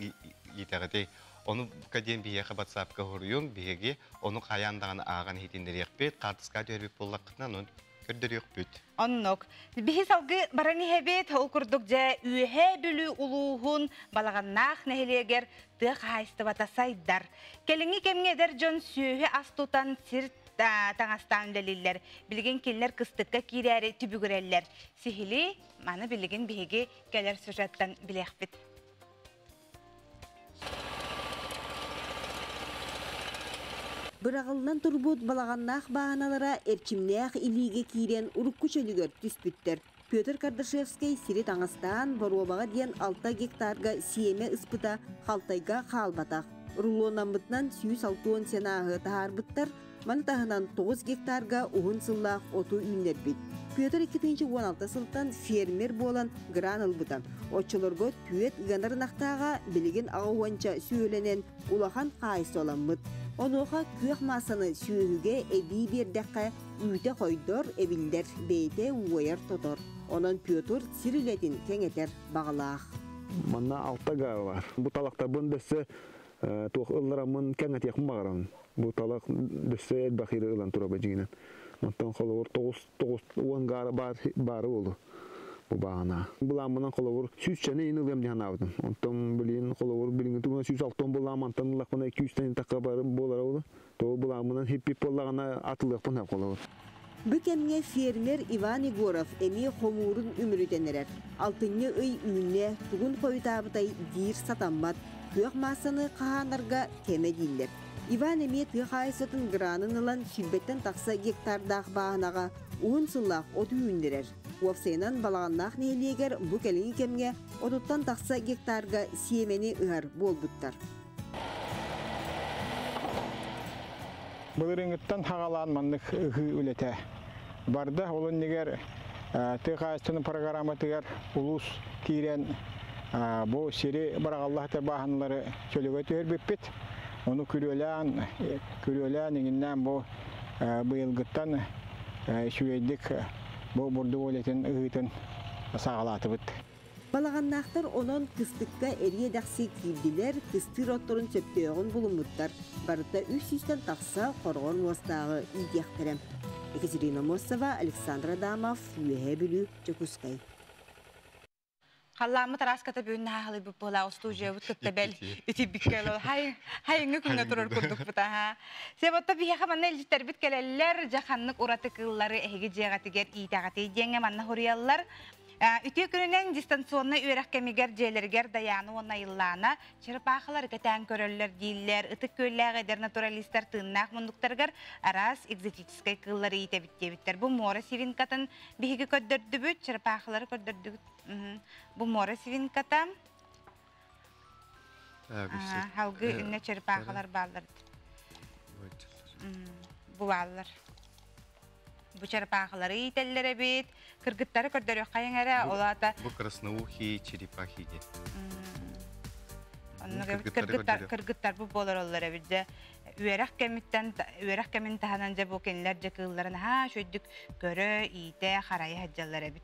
итәғадай. Onu kadın bir yere WhatsApp'a koyuyorum, bir yere onu kayandağın ağan hitindiri yapıp, kartıska dörbük bollakından onu gördürüyor büt. Onluk. Bir salgı barani hebet okurdukça ühe bülü uluğun balağannağ neheleger tık haystı batasaydar. Kelini kemgeder John sühü astutan sirt taŋastан dəlillər. Bilgin kinlər kıstıkka kirəri tübügürəller. Sihili, manı bilgin bihigi gələr süjattan biləkbit. Bırağıldan turbut balağannaq bağanalara erçimnəq iliğe kiren urukku çölügör tüspüttер. Pötr Kardashevskay siri taŋastan barobağa diyen 6 gektarga siyeme ıspıta haltayga qalbataq. Rullonambıtnan 160 senağı taharbıttar, manı tahınan 9 gektarga uğun sıllaq otu ünler bit. Pötr 2016 sıltan fermer bolan granılbıtan. Oççolorgo tüet ganarnaqtağa bilgin ağuança söylenen ulağan qaysı olanmıt. Onuğa kүйek masını süyüge ebi bir dakika üyte koydor ebilder beyte uyar totor. Onun Pötr siriletin keŋeter bağlaq. Manna 6 gağı var. Bu talaqta bun desse tuğ ıldıramın keŋet yakın bağıran. Bu talaq desse elbaqiri ılan turaba jiginen. Ondan kolor 9 gağı barı oldu. Bu bağına. Bulamından kolor 100 çene yeni ılgam dihan avdım. Ondan bilin kolor bilin tuğuna 106 bulamantan laqına 200 tane takka barı bolar oldu. To bulamından hep bollağına atılıq bun hep kolor. Bu kemge fermer Ivan Igorov emi homurun ümürütenerer. Altınñı öy ünne tuğun koyutabıtay dir satammat. Kök masını qahanlarga keme diller. Ivan emi tığ haysatın granın ılan şibbetten taqsa gektardağ bağınağa uğun sıllaq otu ündirer. Uafsaynan balağannaq nehliyeger bu kelini kemge otuttan taqsa gektarga siyemeni ıhar bolbuttar. Bılırıngıttan hağalanmanlık ıhı ülete. Barda olun neger tığ haysatının programı tığar ulus kiren bu seri barağallahta bağınları çölüge tüher büppet. Onu kürülen eginden bu bıyılgıttan süyeydik bu burada oletin ıhıtın sağalatı bit. Balagannақтар онон кыстыкка эрие дақсы кирдилер, кысты ротторун сөптөөгөн булумуттар. Барыта 300-тен тақса коргон уостагы идияқтерем. Екатерина Мосова, Александр Адамов, Юэхэ Бүлү, Жокускай. Халламы тараската бүйін нағылы бұл бұла остужия бұт күттебел үті біткелі. Хайыңы күнге тұрыр күрдік бұта. Себатта бейеға манна әлжіттер біткелелер жақанлық ұраты қыллары әйгі жеғатыгер итағаты дейінге манна хұриялар. Үті күнінен дистанционны үйрәк кемигер жейлергер даяны онна йыллана, чырпақылар кәтән көрөллер дейлер, үтік көйләғі дер натуралистер тыннақ мұндықтарғар арас экзотическай қыллары ете біттебіттер. Бұл мора сивинкатын бігі көддірді бүт, чырпақылары көддірді бүт. Бұл мора сивинката халғы үнне чырпақылар балырды. Бұл алыр. Bu çarpaqları itelleri bit, kırgıtları kördürüyor kayınlara olata. Bu krasnoухи, черепахи de. Kırgıtlar bu bolar olları bizde. Üyerak kemin tahananca bu kendilerce kılların ha şöydük görü, ite, harayı haccaları bit.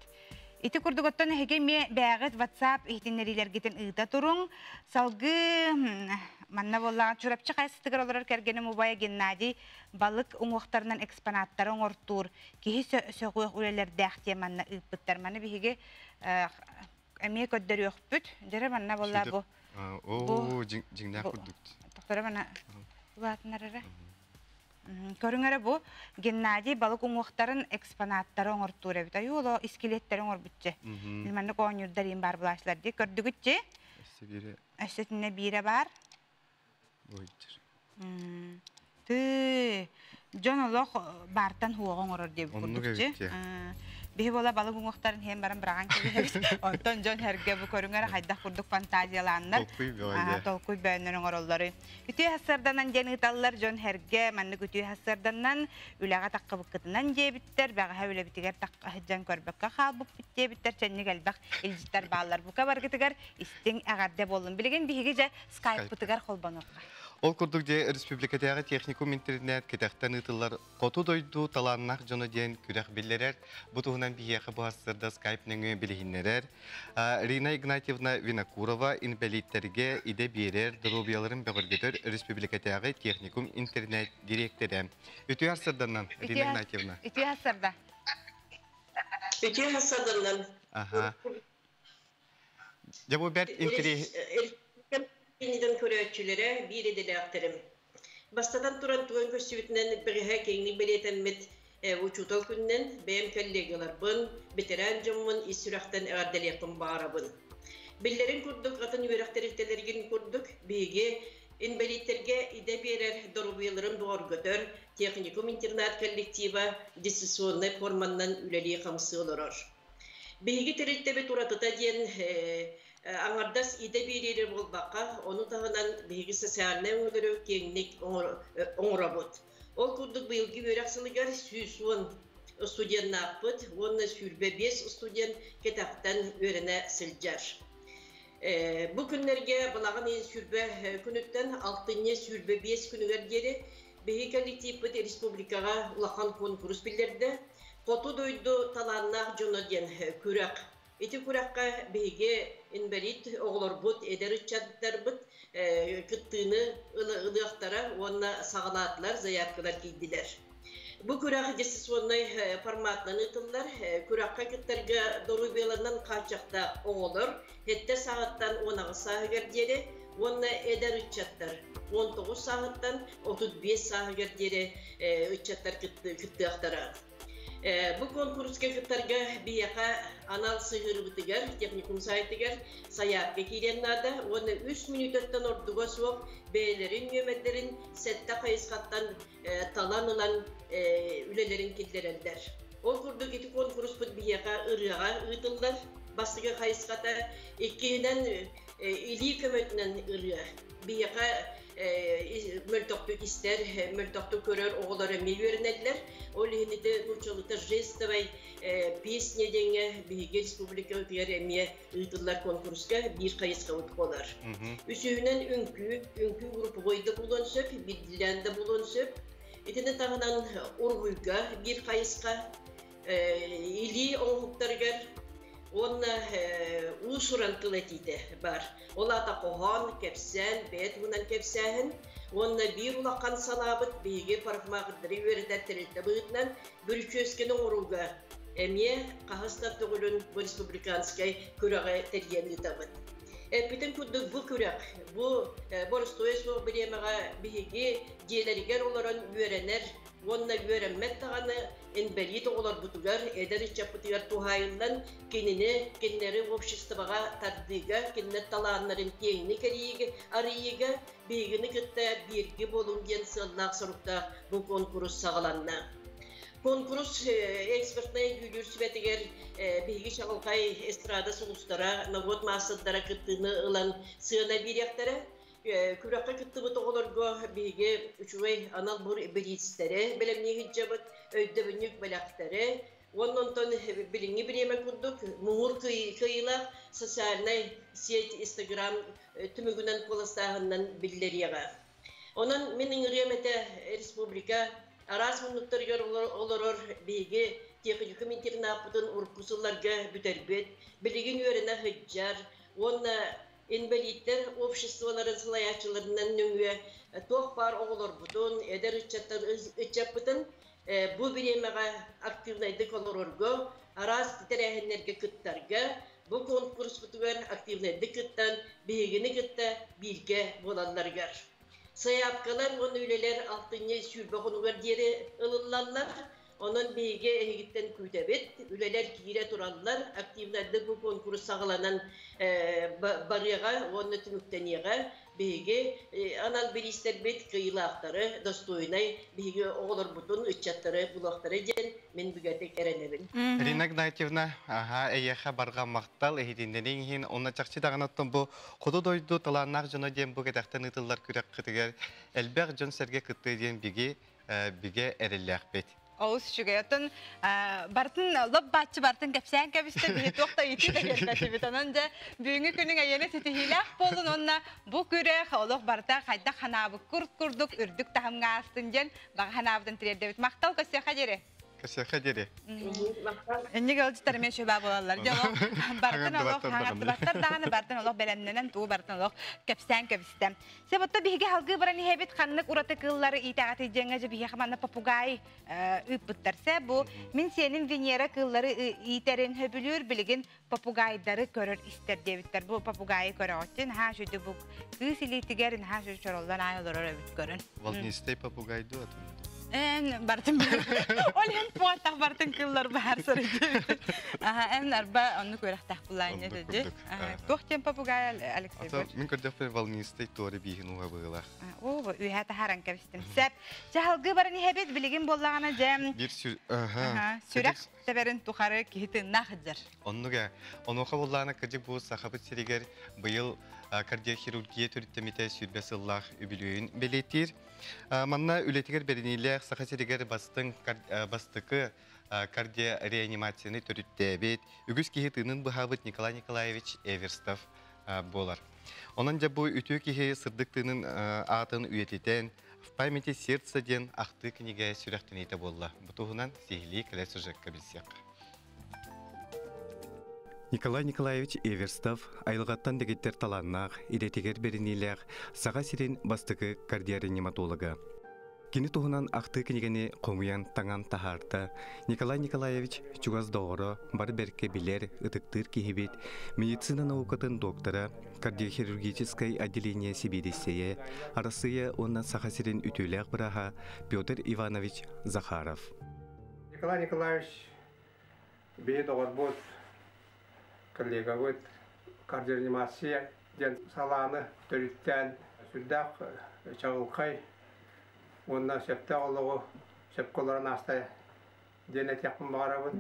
İti kurdukottan hege mi bağıt WhatsApp ihtinleriler giten ıda durun. Salgı manna bolla çorapçı kayısıtıgar olarak ergeni mubaya gennadi balık uŋuqtarından eksponatları oŋortur. Kihi söğüq uleler dağıtya manna ıpıttar. Manna bihige emeğe ködderi yok büt. Jere manna bolla bu. Oo, jingna kurduk. Doktora manna bu atınarara. Körüngere bu gennadi balık uŋuqtarın eksponatları oŋortur evit. Ayu olo iskeletleri oŋor bütçe. Manna koğanyurdarin bar bulaşlar diye kördügütçe. Essetine bire bar. Boydur. John Allah bartan huoğun oror diye kurdukçe. Bihi bola balık uŋuqtarın hem baran bırağan kebiheriz. Ondan John herge bu körüngere hayda kurduk fantaziyalanlar. Tolkuy beğenlerin orolları. Ütüye hasardanan jeni ıtallar John herge manlık ütüye hasardanan ülağa takka bıkkıtınan diye bitter. Bağa öyle bitiger takka hıcan körbekka xalbuk bittiye bitter. Çenni gelbek ilcitler bağlar buka bargıtıgar. İstin ağarda bolun. Bilgen bihigece Skype bıtıgar kolbanokka. Ол курдук же республикатагы техникум интернет кетактан ытылар коту дойду таланнак жоно ден күрәк биллерер бутугунан бияхы басырда скайпныңы билихиннерер. Рина Игнатьевна Винокурова инвалидтерге иде берер дробияларын бөгөргөтөр республикатагы техникум интернет директоры. Үтү асырданнан Рина Игнатьевна. Үтү асырда. Үтү асырданнан. Аха. Жабу бер интернет Yeniden körüçülere bir edileğterim. Bastadan turan tuğun köşüvütünden birhe keyni belirtenmet uçutal günden benim kollegalar bun, bitiren camın isüraktan eğerdeleğim bağırabın. Billerin kurduk, atın yürekteriktelergin kurduk, bilgi, invalidlerge ide birer dorubiyelerim doğru götür, teknikum internet kollektiva disüsyonlu formandan üleliği kamsı olur. Bilgi terilltebe turatıda diyen Angardas ide birileri bolbaqqa, onu tağınan bilgi sosyalne öngörü kenglik oңrabut. Ol kurduk bilgi öğreksiligar süsüon studiyan napıt, onu sürbe 5 studiyan ketaqtan öğrene siljar. Bu günlerge balağın en sürbe günütten 6. sürbe 5 günüger geri bilgi kollektivi respublikaga ulaqan konkurs bildirdi. Qotu doydu talanna jono diyen kürek. Eti kurakka bilgi invalid oğlar bud ederitçatlar bud kıttığını ılıqtara onna sağlatlar zayatkalar giydiler. Bu kurak cesis onnay formatlarını ıtıllar. Kurakka kıttarga dorubiyalarından kaçakta oğlar. Hette saattan 10 saat deri onna ederitçatlar. 19 saattan 35 saat deri ıtçatlar kıttığıqtara. Bu konkurska kıttarga biyaka anal sığır bitigar, teknikum saytigar, sayapka kirennada, onu 3 minutottan orduga soğuk, beylerin, yömetlerin, sette kayıskattan talanılan ülelerin killerelder. O kurduk iti konkurs bit biyaka ırığa ıtıllar, bastıga kayıskata, ikkinden ili kömötünden ırığa. Biyaka möltoktu ister, möltoktu körör oğulları miliyörnediler. O lihinide uçalıta jest ve piyesine denge Bilgi Respublika diğer emiye ıtıllar konkurska bir kayıska utkolar. Üsüğünden ünkü grupu boyda bulunsöp, bir dilende bulunsöp, itini tağınan urguyga bir kayıska ili oğuktargar Onna usurantılı etiydi var. Ola da kohan, kepsen, bet bunan kepsen. Onna bir ulakan salabıt, bilgi parfumağıdırı veride terette büyütlen. Bir çözkene oruga. Emiye, kahıstar toğulun bu Respublikanskay kürağı teriyemli tabıt. Bütün kudduk bu kürak, bu Borstoya soğuk bilemeğe bilgi geleriger olarak öğrenir. Onna öğrenmek tağını enbelit olar butugar, eder içapıtıgar tuhayından kendileri обществоға tardıga, kendiler talanların teyini keriyiga, arıyiga, bilgini kıtta birgi bolun diyen sığınlaq sorukta bu konkurs sağlanna. Konkurs ekspertnaya güdür sübetiger bilgi şağılkay estrada solustara, nagot masıdara kıttığını ılan sığına bir yaktara, Kürakka kıttımı toğularga bilgi üçüvey anal bur bilistere, belemni hicabıt öydebünlük belaktere, ondan bilingi bileme kunduk, muğur kıyıla sosyalnay siyet Instagram tümügünden kolastağından billeriyaga. Onun minin riyamete Respublika aras munuktargar olurur bilgi teknik mintir napıdın urkusullarga büterbet, biligin yörene hıccar, onna İnvalidler обществоларын сылаячыларынан нөңе тоқ бар оғылар бұдын, әдер үтчап бұдын, бұл біремеға активнайды колорорға, арас тәрәхінлерге күттарға, бұл конкурс бұтығар активнайды күттан, бейгіні күтті бірге болаларғар. Sayapkalar, onun öyleler altını sürbeğinler deri ılırlarlar. Onun bilgi ehigitten kütebet, üleler kire turallar, aktivlerde bu konkurs sağlanan barıyağa, onun tümükteniyağa, bilgi anal bilister bet kıyılı aktarı, dostoynay, bilgi oğulur butun, üççatları, bulakları gen, men bügetek erenlerin. Irina Ignatьевна, eyeğe bargan maqtal, ehidindenin hin, ona çakçı dağınattım bu, kodu doydu talanlar jona diyen bu gedekten ıtıllar kürek kıtıgar, elbek jon serge kıttığı diyen bilgi erillek bet. Oğuz şügeyatın bartın lobbatçı bartın kepsen kepiste bir toqta iti de gelmesi bit. Onunca büyüğü günün ayını titihilak bolun onna bu kürek oluq barta kayda hanabı kurduk ürdük tahım gastın jen bağı hanabıdan tirerde bit. Maqtal kösyaqa jere? Kösyaqa jere. Enne gölcü tarımaya şöba bolallar. Bartın oluq hangatı bartar dağını bartın oluq belennenen tuğu bartın oluq kepsen kepiste. Sebutta bihge halgı barani hebit kanlık uratı kılları itaat edeceğince bihge kamanna papugay üppütterse bu min senin vinyera kılları iterin höbülür biligin papugayları görür ister devitler. Bu papugayı görür için ha şöyle bu kız ilitigerin ha şöyle çoroldan ayolur öbüt görün. Valnistey papugay duatın. Bartın olen puataq bartın kıllar bahar sarıcı. En arba onu koyrak tahpulayın dedi. Tohtem papugay Alexey. Min kördük bir valnistey tori bihin uğa bağlar. O ühete haran kavistim. Sep cahalgı barani hebet biligin bollağına cem. Bir sürek teberin tuharı kihitin nahıdır. Onu bollağına kıcık bu sahabıt seriger bu yıl kardiyak kirurgiya türüttemite sürbesi Allah übülüğün belirtir. Manna ületiger beriniyle sakaseriger bastıkı kardiya reanimasyonu türüttebet. Ügüz kihitinin bu habıt Nikolay Nikolayevich Everstov bolar. Onunca bu ütü kihi sırdıktığının ağıtını üyetiten в памяти сердца ден ахты книга сүрәхтенейте болла. Бутугунан сихли кіле сюжетка білсек. Николай Николаевич Эверстов айылғаттан дегеттер таланнақ, иретегер берінейлер, саға сирен бастығы кардиореаниматолога. Кені туғынан ахты книганы қомуян таңан тахарта, Николай Николаевич чугаз доғыры бар берке билер ытыктыр кихибет, медицина наукатын доктора, кардиохирургическое отделение Сибирисее, арасыя онна саға сирен ütülәк бұраға Петр Иванович Захаров. Николай Николаевич бейі доғыр бұд, коллега бұд, кардиореанимация ден саланы төріттен сүрдәк чағылқай, онна септе олығы сепколарын астай дене текпін бағарабын.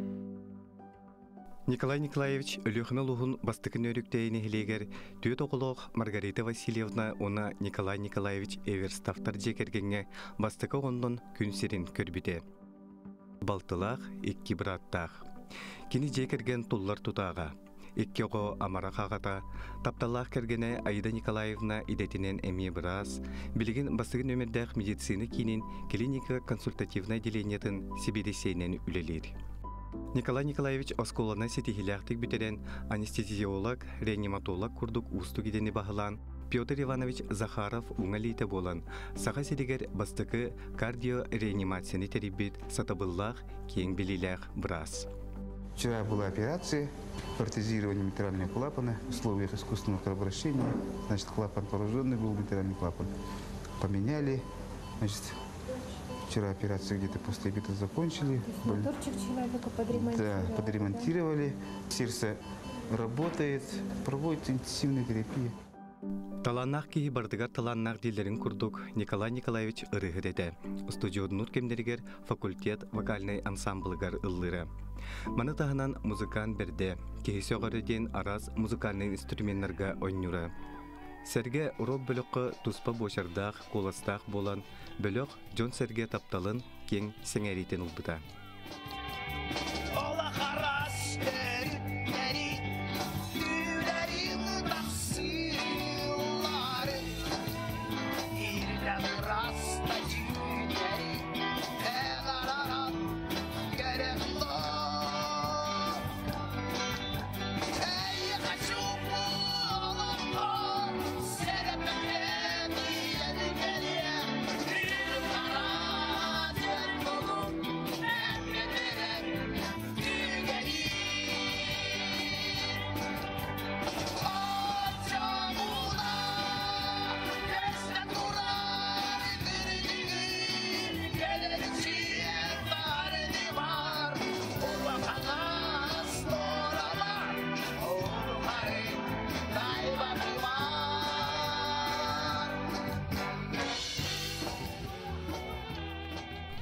Николай Николаевич өліғіні лұғын бастықын өріктейіне хелегер түйет оғылық Маргарита Васильевна оны Николай Николаевич Эверстовтар жекергенге бастықы оңдың күнсерін көрбіде. Балтылақ, еккі біраттақ. Кені жекерген тұллар тұтаға. Иккего Амара Хагата, Тапталлах кергене Аида Николаевна идетинен эми брас, билигин бастыгын өмірдәк медицины кинин клиника консультативный отделениятын Сибирисейнен үлелер. Николай Николаевич осколана сетихиляхтик битерен анестезиолог, реаниматолог курдук усту гидени бахылан, Петр Иванович Захаров уңалите болан, саға седигер бастыкы кардио-реанимацияны терибит сатабыллах кең билилях брас. Вчера была операция, протезирование митрального клапана в условиях искусственного кровообращения. Значит, клапан поврежденный был, митральный клапан. Поменяли. Значит, вчера операцию где-то после обеда закончили. Моторчик человека подремонтировали. Да, подремонтировали. Сердце работает, проводится интенсивная терапия. Таланнах киһи бардыгар таланнах дилерин курдук Николай Николаевич ырыгыдете. Студиоднур кемдеригер факультет вокальный ансамблыгар ыллыры. Маны тахынан музыкан берде, киһисе оғарыден араз музыкальный инструментарга ойнюры. Серге урок бөлөккө туспа бошардах, коластах болан, бөлөк Джон Серге тапталын кең сеңеритен улбыта.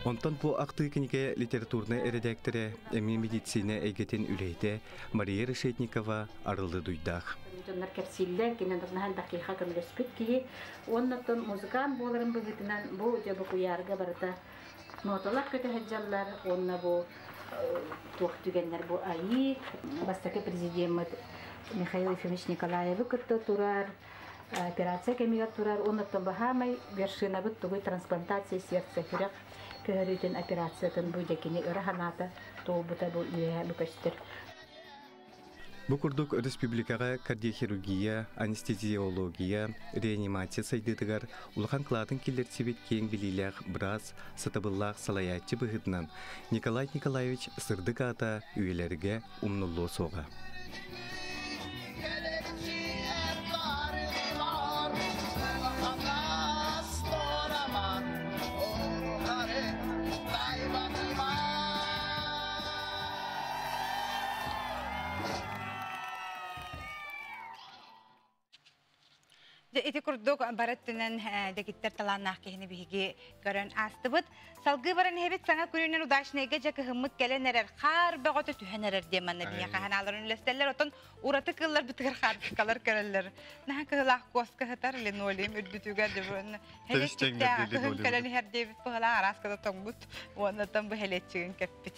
Онтон бу актыкнике литературный редакторы эми медицина эйгетен үлейте Мария Решетникова арылды дуйдах. Жондар кепсиллер кинендернан дакыйга көмөлөспүт ки, оннотон музыкан боларын быгытынан бу жабы куярга барата ноталар көтөһөжҗаллар, онна бу туктүгеннер бу айы, бастакы президент Михаил Ефимович Николаев кытта турар, операция кемигер турар, оннотон бахамай вершина бит тугы трансплантация сердца хүрәк көрүтен операциятын бу жекини ыраханата тообута бу үйе бүкөстөр. Бу курдук республикага кардиохирургия, анестезиология, реанимация сайдытыгар улхан клатын киллерсибит кең билилях брас сатабыллах салаятчы быгытынан Николай Николаевич сырдык ата үйелерге умнуллу сога. Эти курдук бараттынан декиттер таланнах кехини биги көрөн астыбыт. Салгы баран хебит саңа күрүнөн удашнеге жакы хыммыт келенерер хар бөгөтө түһенерер деманна бия каханаларын үлестелер отон ураты кыллар битгер харкалар көрөлөр. Наха кылах коска хатар линолеум үрдүтүгөр дебен. Хелеттикте кым келени хер дебит бала араскада тоңбут. Оннан бу хелетчиген кеппит.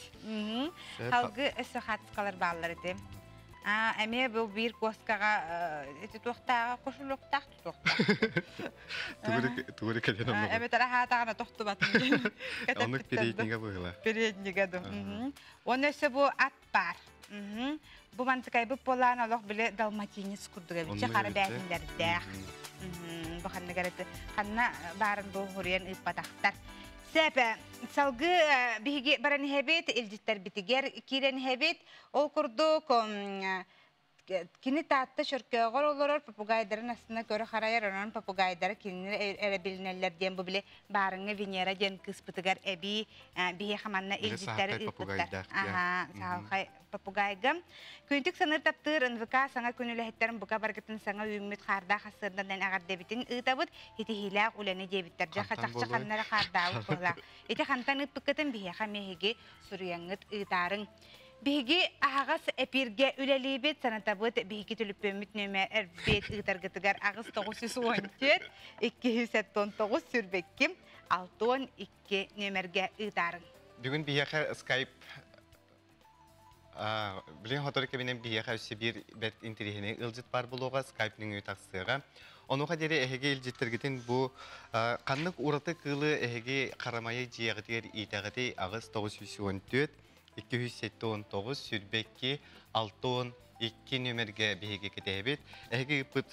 Салгы эсе хатскалар баллар эте. Эме бу бир коскага эти тохтага кошулуктак тохтак. Тугури келен аны. Эме тарахатагына тохтубатын. Аны переднига була. Переднига да. Онесе бу ат бар. Бу мантыкай бу полан алох биле далматинец курдуга биче карабәсиндердәк. Бу ханна гараты ханна барын бу хурен ипатактар. Сәпә, салгы биһиги баран хәбет илҗиттәр битигер кирен хәбет ол курдук кини татта шөркөгөр олорор попугайдарын астына көрө хараяр онон попугайдары кинилер эребилнелер ден бу биле барыңы Венера ден кыспытыгар эби бие хаманна илҗиттәр ипыттар. Аха, салхай попугайгам күнтүк саныр таптыр НВК саңа күнүләһеттерин бука баргытын саңа үммит харда хасырдан агар дебитин ытабыт ити хилак улене дебиттер жа хатакчы ханнара харда була. Ити хантан ытпыкытын бие хамеге суряңыт ытарын. Биги агас эпирге үлелибет санатабыт биги түлүппөмүт нөмөр бет ытаргытыгар агыс 917 279 сүрбекким 612 нөмөргө ытарын. Бүгүн бияха Skype Білген хоторыка менен бияға өсі бір бәт интерехіне ылжыт бар болуға скайпның өй тақсыға. Онуға дере әхеге илжеттергетін бұл қаннық ұраты қылы әхеге қарамайы жияғытығыр итағыты ағыз 914, 279 сүрбекке 612 нөмерге бейге кетебет. Әхеге бұд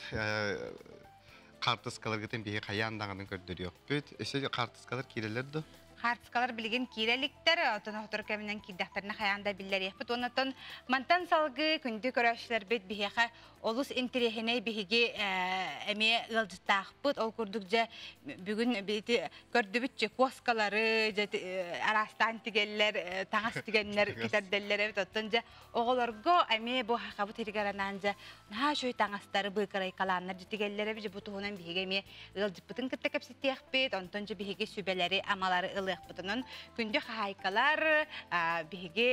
қартысқалар кетін бейге қаяндағының көрдірі yok бүд. Өсі қартысқалар керелерді? Хартскалар билген киреликтер, отон хотор кемнен киддахтарына хаянда биллер яхпыт. Онотон мантан салгы күнді көрәшілер бет бихеха олус интерехіне бихеге әме ылжыттақпыт. Ол көрдік жа бүгін бейті көрдібітче коскалары, арастан тигеллер, таңас тигенлер кетерделлер. Оттон жа оғыларго әме бұл хақабыт ергаранан жа шөй таңастары бұйқырай қаланлар жетігеллер. Бұтығынан бихеге әме ылжыппытын кітті кәпсеттеқпет. Онтон жа бихеге сүбелері, амалары ылық күнді хайкалар биһиги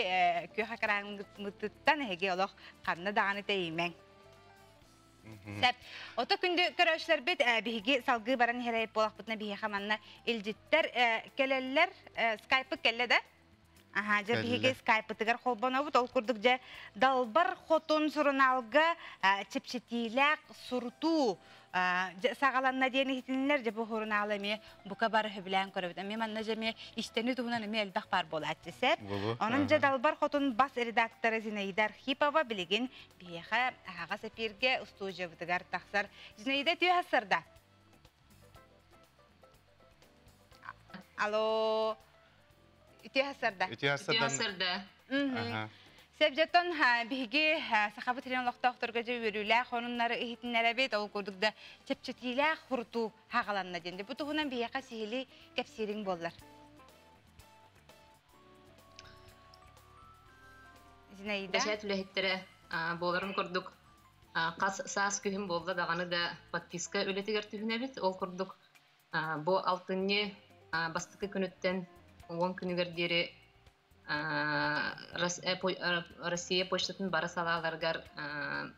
күй хакараңгыттан эһиги олох канна даганы теймен. Сәп, ото күнді көрәүшләр бит биһиги салгы баран херәйп болақпытына биһи хаманна илжиттер келеллер скайпы келле да. Жа биһиги скайпы тигер холбонобут ол курдук жа далбар хотун суруналга чепчетиләк сурту сағаланна дейін хитинлер же бұл хоруналы ме бұқа бары хөбілән көрібіт. Мен манна же ме іштені туғынан ме әлбақ бар бол әттісіп. Оның же далбар хотун бас редакторы Зинаида Архипова білеген бейеға аға сәпирге ұсту жабытығар тақсар. Зинаида түйе хасырда. Алло. Үтүйе хасырда. Үтүйе хасырда. Сәбжеттон биһиги сахабы тирен лоқтақтырға жа өрілі, қонынлары ихитінлері бет, ол көрдікді чепчетилі құрту хағаланна денді. Бұты ғынан бияқа сейілі кәпсерің болдар. Зинаида? Бәшәт үләхеттері боларын көрдік. Қас саас күйім болды дағаны да подписка өлетігер түйіне бет. Ол көрдік бұл алтынне бастықы күніттен 10 күнігердері Россия почтатын бары салаларгар,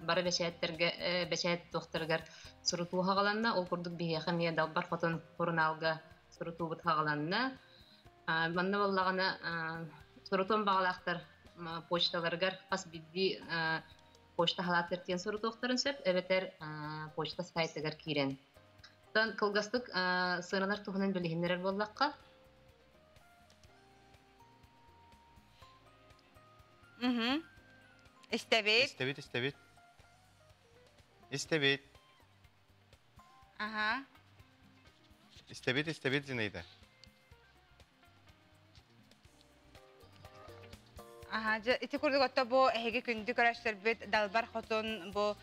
бары бәшәет тоқтыргар сұрыту хағаланна, ол күрдік бейеқі мие далбар фотон қорыналға сұрыту бұт хағаланна. Манны болағына сұрытон бағалақтар почталаргар қас бидді почта халаттыртен сұрыту оқтырын сөп, әбетер почта скайтыгар кейрен. Кылғастық сығынар тұғынан білігінлер болаққа. İstebit. Aha. İstebit Zinaida. Aha, iti kurduk otta bu hege kündü körəşlər bit dalbar xotun bu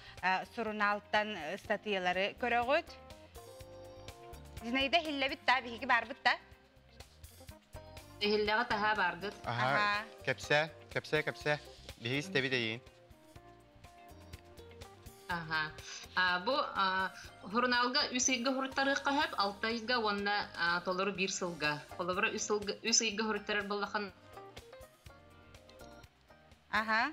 sorunaltan statiyaları körəğüt. Zinaida hille bit ta bihigi bar bit ta. Hilleğe taha bardıt. Aha. Kapsa. Bihi istebi de yiyin. Aha. Bu hurnalga üseyga hurtarı qahab, altayga onna toluru bir sılga. Olavra üseyga hurtarı bollaxan. Aha.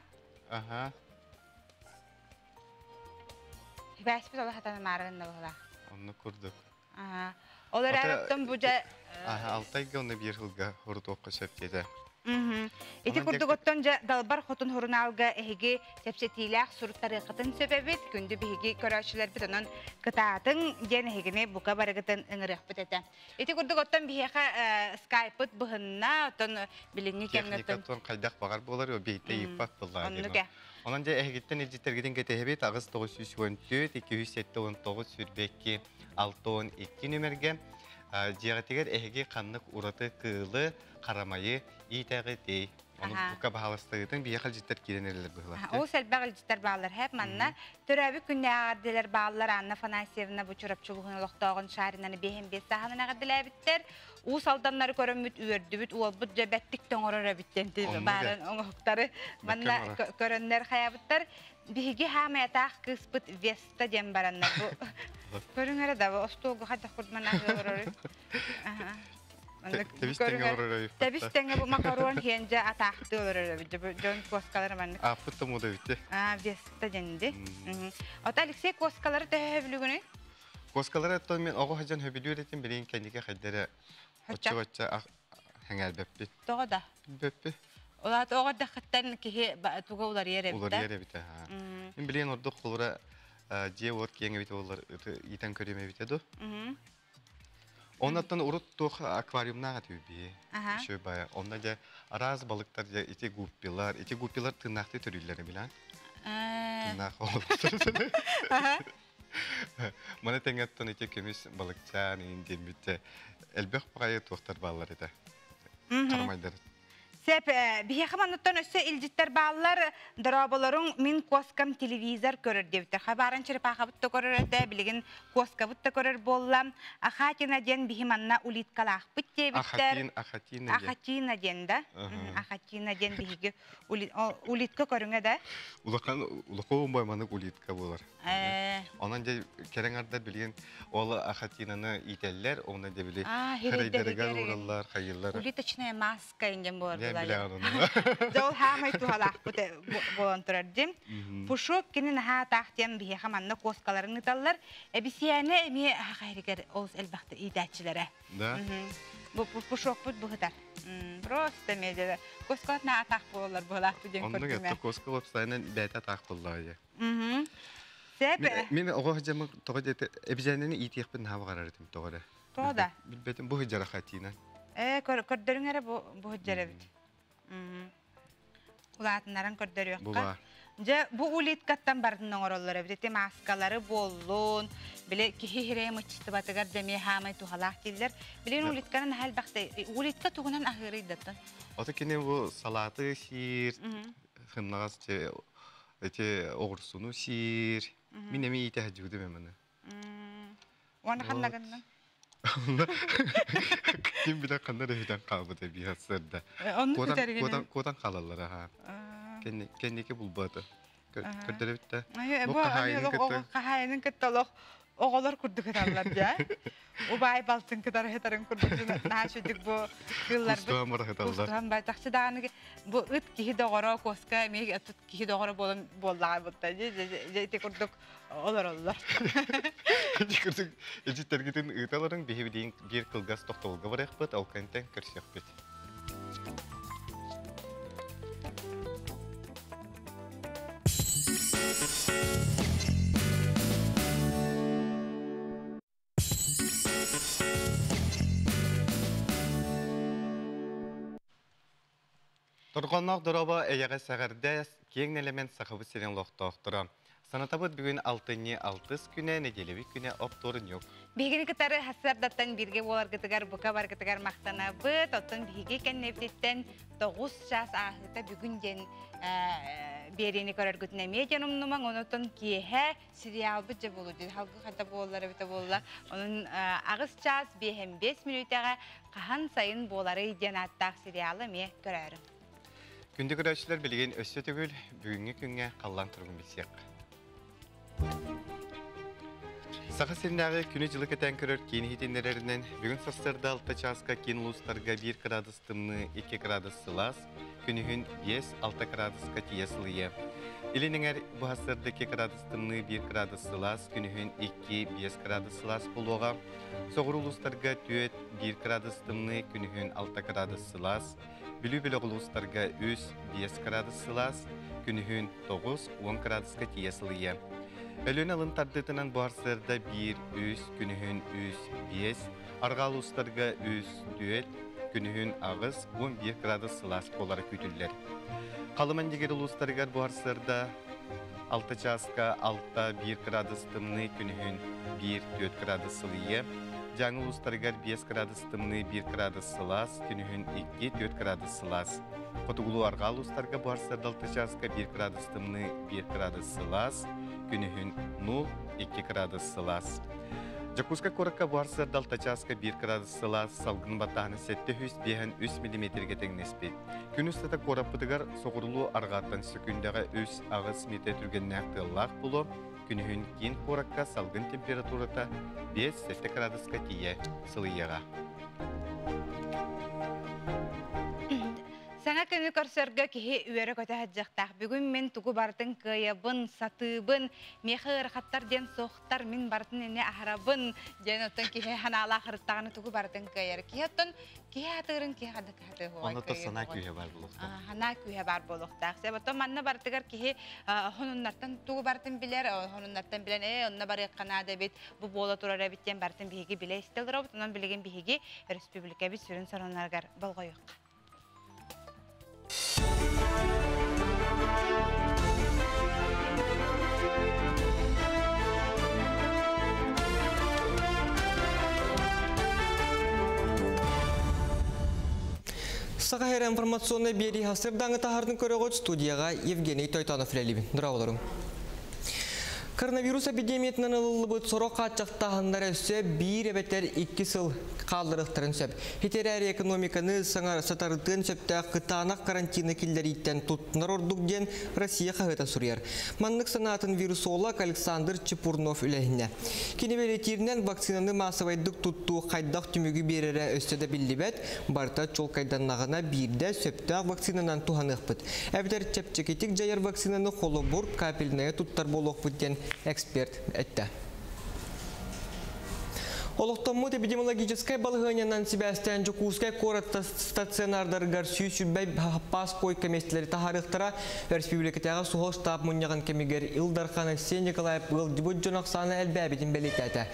Hibəsbit ola hatan marğında bola. Onu kurduk. Aha. Olar arabdan buca Altayga onu bir hılga hurdu oqqa söptedi. Ити курдук оттон жа далбар хотун хурналга эһиги сепсетилах суртарыгытын сөбөбүт күндү биһиги көрөчүлөр бит онон кытаатын ден эһигине бука барыгытын ыңырыхпыт эте. Ити курдук оттон биһиха скайпыт быһынна оттон билинни кемнеттен. Техникаттон кайдак багар болар о бейте иппат булар. Онон жа эһигиттен илжитергиден кетебит агыс 914 279 сүрбекки 612 нөмерге жиғатыгер эһиги каннык ураты кылы қарамайы итәғі дей. Оны бұқа бағаластығытын бияқал життер керенерлер бұғылар. Ол сәлбәғыл життер бағалар әп манна. Төрәбі күнне ағарделер бағалар Анна Фанасьевна бұл чұрапчылығын олықтағын шаринаны бейхен бес сағанын ағарделер біттер. Ол салданлары көріміт үйерді біт, ол бұд жәбәттік тоңырыр біттен дейбі. Барын оңықтары манна көрінлер қаябыттар. Биһиги хамаятақ кыспыт Веста дем бараннар бұл. Көріңері да бұл, остуғы қадақ күрдман ағылырыр. Тебистеңе бұл макарон хенже атақты олырыр. Жон коскалары манны. Фытты мода бітті. Веста денді. Ота Алексей коскалары тәе өбілігіні? Коскалары әттон мен оғы хажан өбілі өретін білейін кәндеге қайдары очы-очы хәңәл бәппі. Тоғы да? Бәппі. Ola toğar da xittan ki tuga ular yere bit. Ular yere bit ha. Мен билен ордук колора же вот кеңе бит олар итен көрөмө битеду. Оннан урут тох аквариумнага түбү. Шö бая. Онда же араз балыктар же эти гуппилар тырнакты төрүлөрү билен. Тырнак олуптур. Мана теңеттен эти көмүс балыкчан инден битте. Элбек багай тохтар баллар эте. Кармайдар. Сеп бихаманнан өссө илжиттер баллар дроболорун мин коскам телевизор көрөр дептер. Хабарын чырпахабытта көрөр эте, билген коскабытта көрөр боллам. Ахатина ден бихиманна улиткалах бит дептер. Ахатина ден да. Ахатина ден биге улитка көрүңө да. Улакон байманы улитка болар. Онан же кереңарда билген ол ахатинаны ителлер, онан же биле хырайдырга ураллар, хайыллар. Улиточная маска инден болар. Жол хамай тухалах бute волонтердим. Пушок кинин ха тахтем бие хаманна коскаларын италлар. Бисияне ми хайригер олс элбахты идачилere. Да. Bu puşok bud buhtar. Просто меде коскалар на атак болар болак деген көрдүм. Онда гетте коскалар сайнан бета так боллар. Себе. Мен огожамы тогоде эбизенени итиякпен хава карардым тогода. Тода. Билбетим бу жарахатина. Көрдөрүңөр бу жарабыт. Улатынарын көрдөрү юкка. Же бу улиткаттан бардын оңороллары бите маскалары боллун, биле кихире мычты батыгар деме хамай тухалах дилер. Билен улитканын хал бакты улитка тугунан ахыры даттан. Ата кине бу салаты сир, хымнагас че эти огурсуну сир. Мен эми ите хажуды мемени. Уаны ханнагандан. Ким биля кандай хидан калбыды биясырда. Кодан калалар ha. Кеннеке булбады. Көрдөрөбүттө. Бу кахайнын кеттолох оголор курдук аталар жа. Убай балтын кыдар хетарын курдук наашыдык бу кыллар. Кустан байтакчы даганы бу ыт кихи догоро коска меги атут кихи догоро боллага бутта же те курдук олар. Курдук эжиттергитин ыталарын бихибидин бир кылгас токтолго барак бут, ал кантен кирсек бит. Торгоннақ дұрабы әйеғі сәғірді кең элемент сақыбы сирен лоқтоқтыры. Санатабыд бүгін 6 күні, неделеви күні опторын yok. Бігіні кітары хасардаттан бірге болар кітігар, бұқа бар кітігар мақтана бұд, оттан бігі кен нефтеттен 9 жас ағыта бүгінден берені көрер күтіне медиан ұмныман, оныттан кейе сериал бұд же болу дейді. Халқы қата болылары біті болыла. Оның ағыз жас 5 минутаға қахан сайын болары иден аттақ сериалы ме көрерім. Күнді көрәшілер білген өсі түгіл бүгінгі күнге қаллан тұрғын білсек. Сақы сиринағы күні жылы кәтен көрер кейін хитендерерінен бүгін састырды 6 часқа кейін ұлыстарға 1 градус тымны 2 градус сылас, күнігін 5-6 градусқа тиесіліе. Илініңер бұхастырды 2 градус тымны 1 градус сылас, күнігін 2-5 градус сылас болуға. Соғыр ұлыстарға 4-1 градус тымны, күнігін 6 градус сылас, Білі-білі ұлыстарға 5 градус сылас, күнігін 9-10 градусқа тиесіліе. Өлін алын тардытынан бұарсырда 1-3, күнігін 3-5, арғал ұлыстарға 3-4, күнігін ағыз 11 градус сылас болары күтілдер. Қалыман дегер ұлыстарға бұарсырда 6 часқа 6-1 градус тымны, күнігін 1-4 градус сылые, Жаңы ұлыстарығар 5 градус тымны 1 градус сылас, күнігін 2-4 градус сылас. Қотығылу арғал ұлыстарға бұарсырда 6 часқа 1 градус тымны 1 градус сылас, күнігін 0-2 градус сылас. Жакуска коракка бұарсырда 6 часқа 1 градус сылас, салғын батағыны 7-3 мм-ге теңнеспет. Күн ұстата кораппыдығар соғырылу арғаттан сөкіндіға 3 ағыз метр түрген нәқтыллақ бұлы, күнігін кейін коракка салғын температурата 5-7 градусқа тие сылыйыға. Саңа күні көрсөргө кихи үөрө көтө хаджактак. Бүгүн мен тугу бартын кыябын, сатыбын, мехи ырхаттар ден сохтар мен бартын эне ахарабын. Ден оттон кихи ханала хырттаганы тугу бартын кыяр. Кихи оттон кихи атырын кихи хады хой. Оны тосана күйе бар болуктак. Хана күйе бар болуктак. Себоттон манна бартыгар кихи хонуннартан тугу бартын билер, хонуннартан билен онна бары канада бит бу бола турара биттен бартын биһиги биле истелдер, онан билеген биһиги республика бит сүрүн соронаргар болгойук. Сағайыр информационный бери хасырдаңы тахардың көрігіт студияға Евгений Тойтанов ләлібін. Дұрағыларым. Коронавирус эпидемиятынан ылылы бұд сорок қатшақтағындар өсі бір әбеттер 2 сыл қалдырықтырын сөп. Хетерәрі экономиканы саңар сатарытын сөпті қытанақ карантины келдеріттен тұттынар ордық ден Россия қағыта сұрияр. Маннық санатын вирусолог Александр Чепурнов үләйіне. Кенебелетірінен вакцинаны масывайдық тұтту қайдақ түмігі берері өстеді білдібет, барта чол қайданнағына бірді сөпті вакцинанан туғанық бұд. Әбдер чепчекетік жайыр вакцинаны қолы бұр капелінaya тұттар болуқ бұдден эксперт әтті. Олықтаммыт эпидемиологическай балғынянан Себастьян Жокускай коротта стационардаргар сүйсүрбәй пас койка местелері тахарықтыра республикатаға суғыл штаб мұнияған кемегер Илдархан Алексей Николаев бұл дебут жонақсаны әлбәбетін бәлетәті.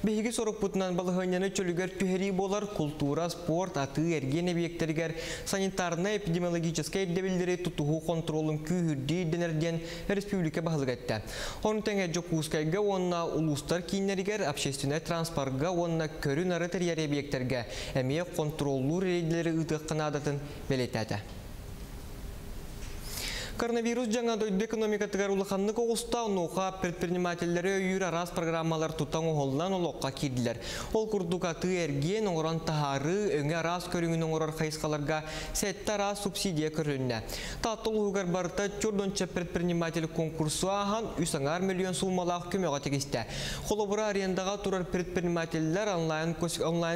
Бейгі сорық бұтынан балғыняны чөлігер түхері болар культура, спорт, аты, әрген объекттергер санитарны эпидемиологическай дебілдері тұтуғы контролын күйірді денерден республика бағылғатты. Оның тәңе Жокускайға онына улустар кейінерігер общественный транспортға онна көрін арытыр яре объекттерге әмие контроллу рейдлері ұтыққын адатын белетәді. Коронавирус жаңа дойды экономикатығар улықанны қоғыста ұнуға предпринимателері үйір арас программалар тұттан оғылдан олыққа кеділер. Ол күрдуғаты әрген оңыран тахары өңе арас көріңін оңырар қайысқаларға сәтті арас субсидия көрінне. Таттыл ұғығар барыта чордонча предприниматель конкурсу аған 3 миллион сулмалақ көмеға тегісті. Қолыбыра арендаға тұрар предпринимателлер онлайн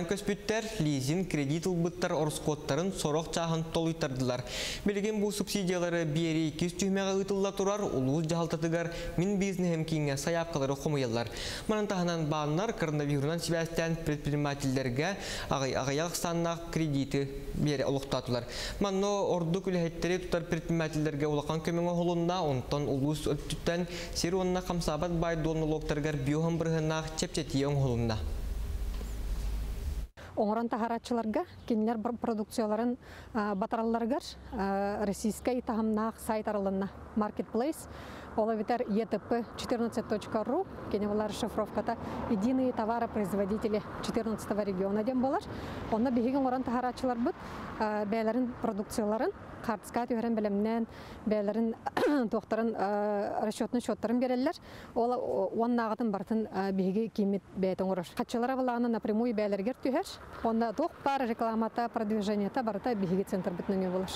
көспіттер, лизин, кредит ұлбыттар, орскоттарын сорық чағын толуйтардылар. Білген бұл субсидиялары бері кес түймеға ұтылла тұрар, ұлуыз жағалтатығар мен бизнесім кейінге саяпқалары қомыялар. Манантағынан бағынар коронавирунан Себастьян предпринимательдерге ағаяқ саннақ кредиті бері ұлықтатылар. Манно орды күліхеттері тұтар предпринимательдерге ұлақан көмеңі ғылынна, онтан ұлуыз өттіттен сері онына қамсабат байдуын ұлықтарғар биоғын бірғынақ чепчетейін ғылынна. Оңыран тахаратчыларға, кенілер продукцияларын батараларғар российскай тағымнақ сайт арылынна Marketplace, олавитер etp14.ru, кеневалар шифровката единые товаропроизводители 14 региона дем болар. Онна бігеген оңыран тахаратчылар бұд, бәйлерін продукцияларын қартысқа түйерен білімнен, бәйлерін тоқтарын расчетны шоттарын берелер. Онна ағытын бартын бігеге кеймет бәйтін ұрыр. Қатшылары балағына напрямую бәйлергер түйер. Онда тоқ бар рекламата, продвижениета барыта бігеге центр бүтініңе болар.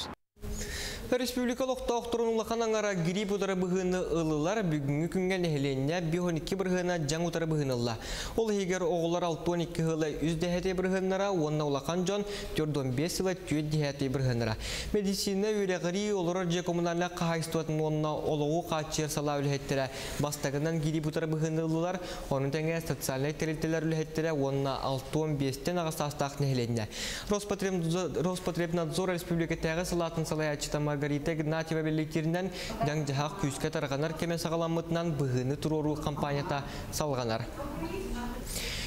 Республикалық тоқтырын ұлақанаңара грип ұтары бұғыны ұлылар бүгінгі күнген әхіленне 12 бірғына жаң ұтары бұғынылла. Ол егер оғылар 6-12 ғылы үздәхеті бірғынлара, онна ұлақан жон 4-15 жылы түйеддехеті бірғынлара. Медицина өрәғірі олырар же коммунальна қағайстуатын онна олығы қатшер сала үлхеттері. Бастағынан грип ұтары бұғыны ұлылар, оның тәңе социальный терилтелер үлхеттері онна 6-15-тен ағыстастақ нәхіленне. Роспотребнадзор республикатағы сылатын салаячыта Маргарита Игнатьева беллектерінен дәң жағақ күйіске тарғанар кеме сағаламытынан бұғыны тұрору компанията салғанар.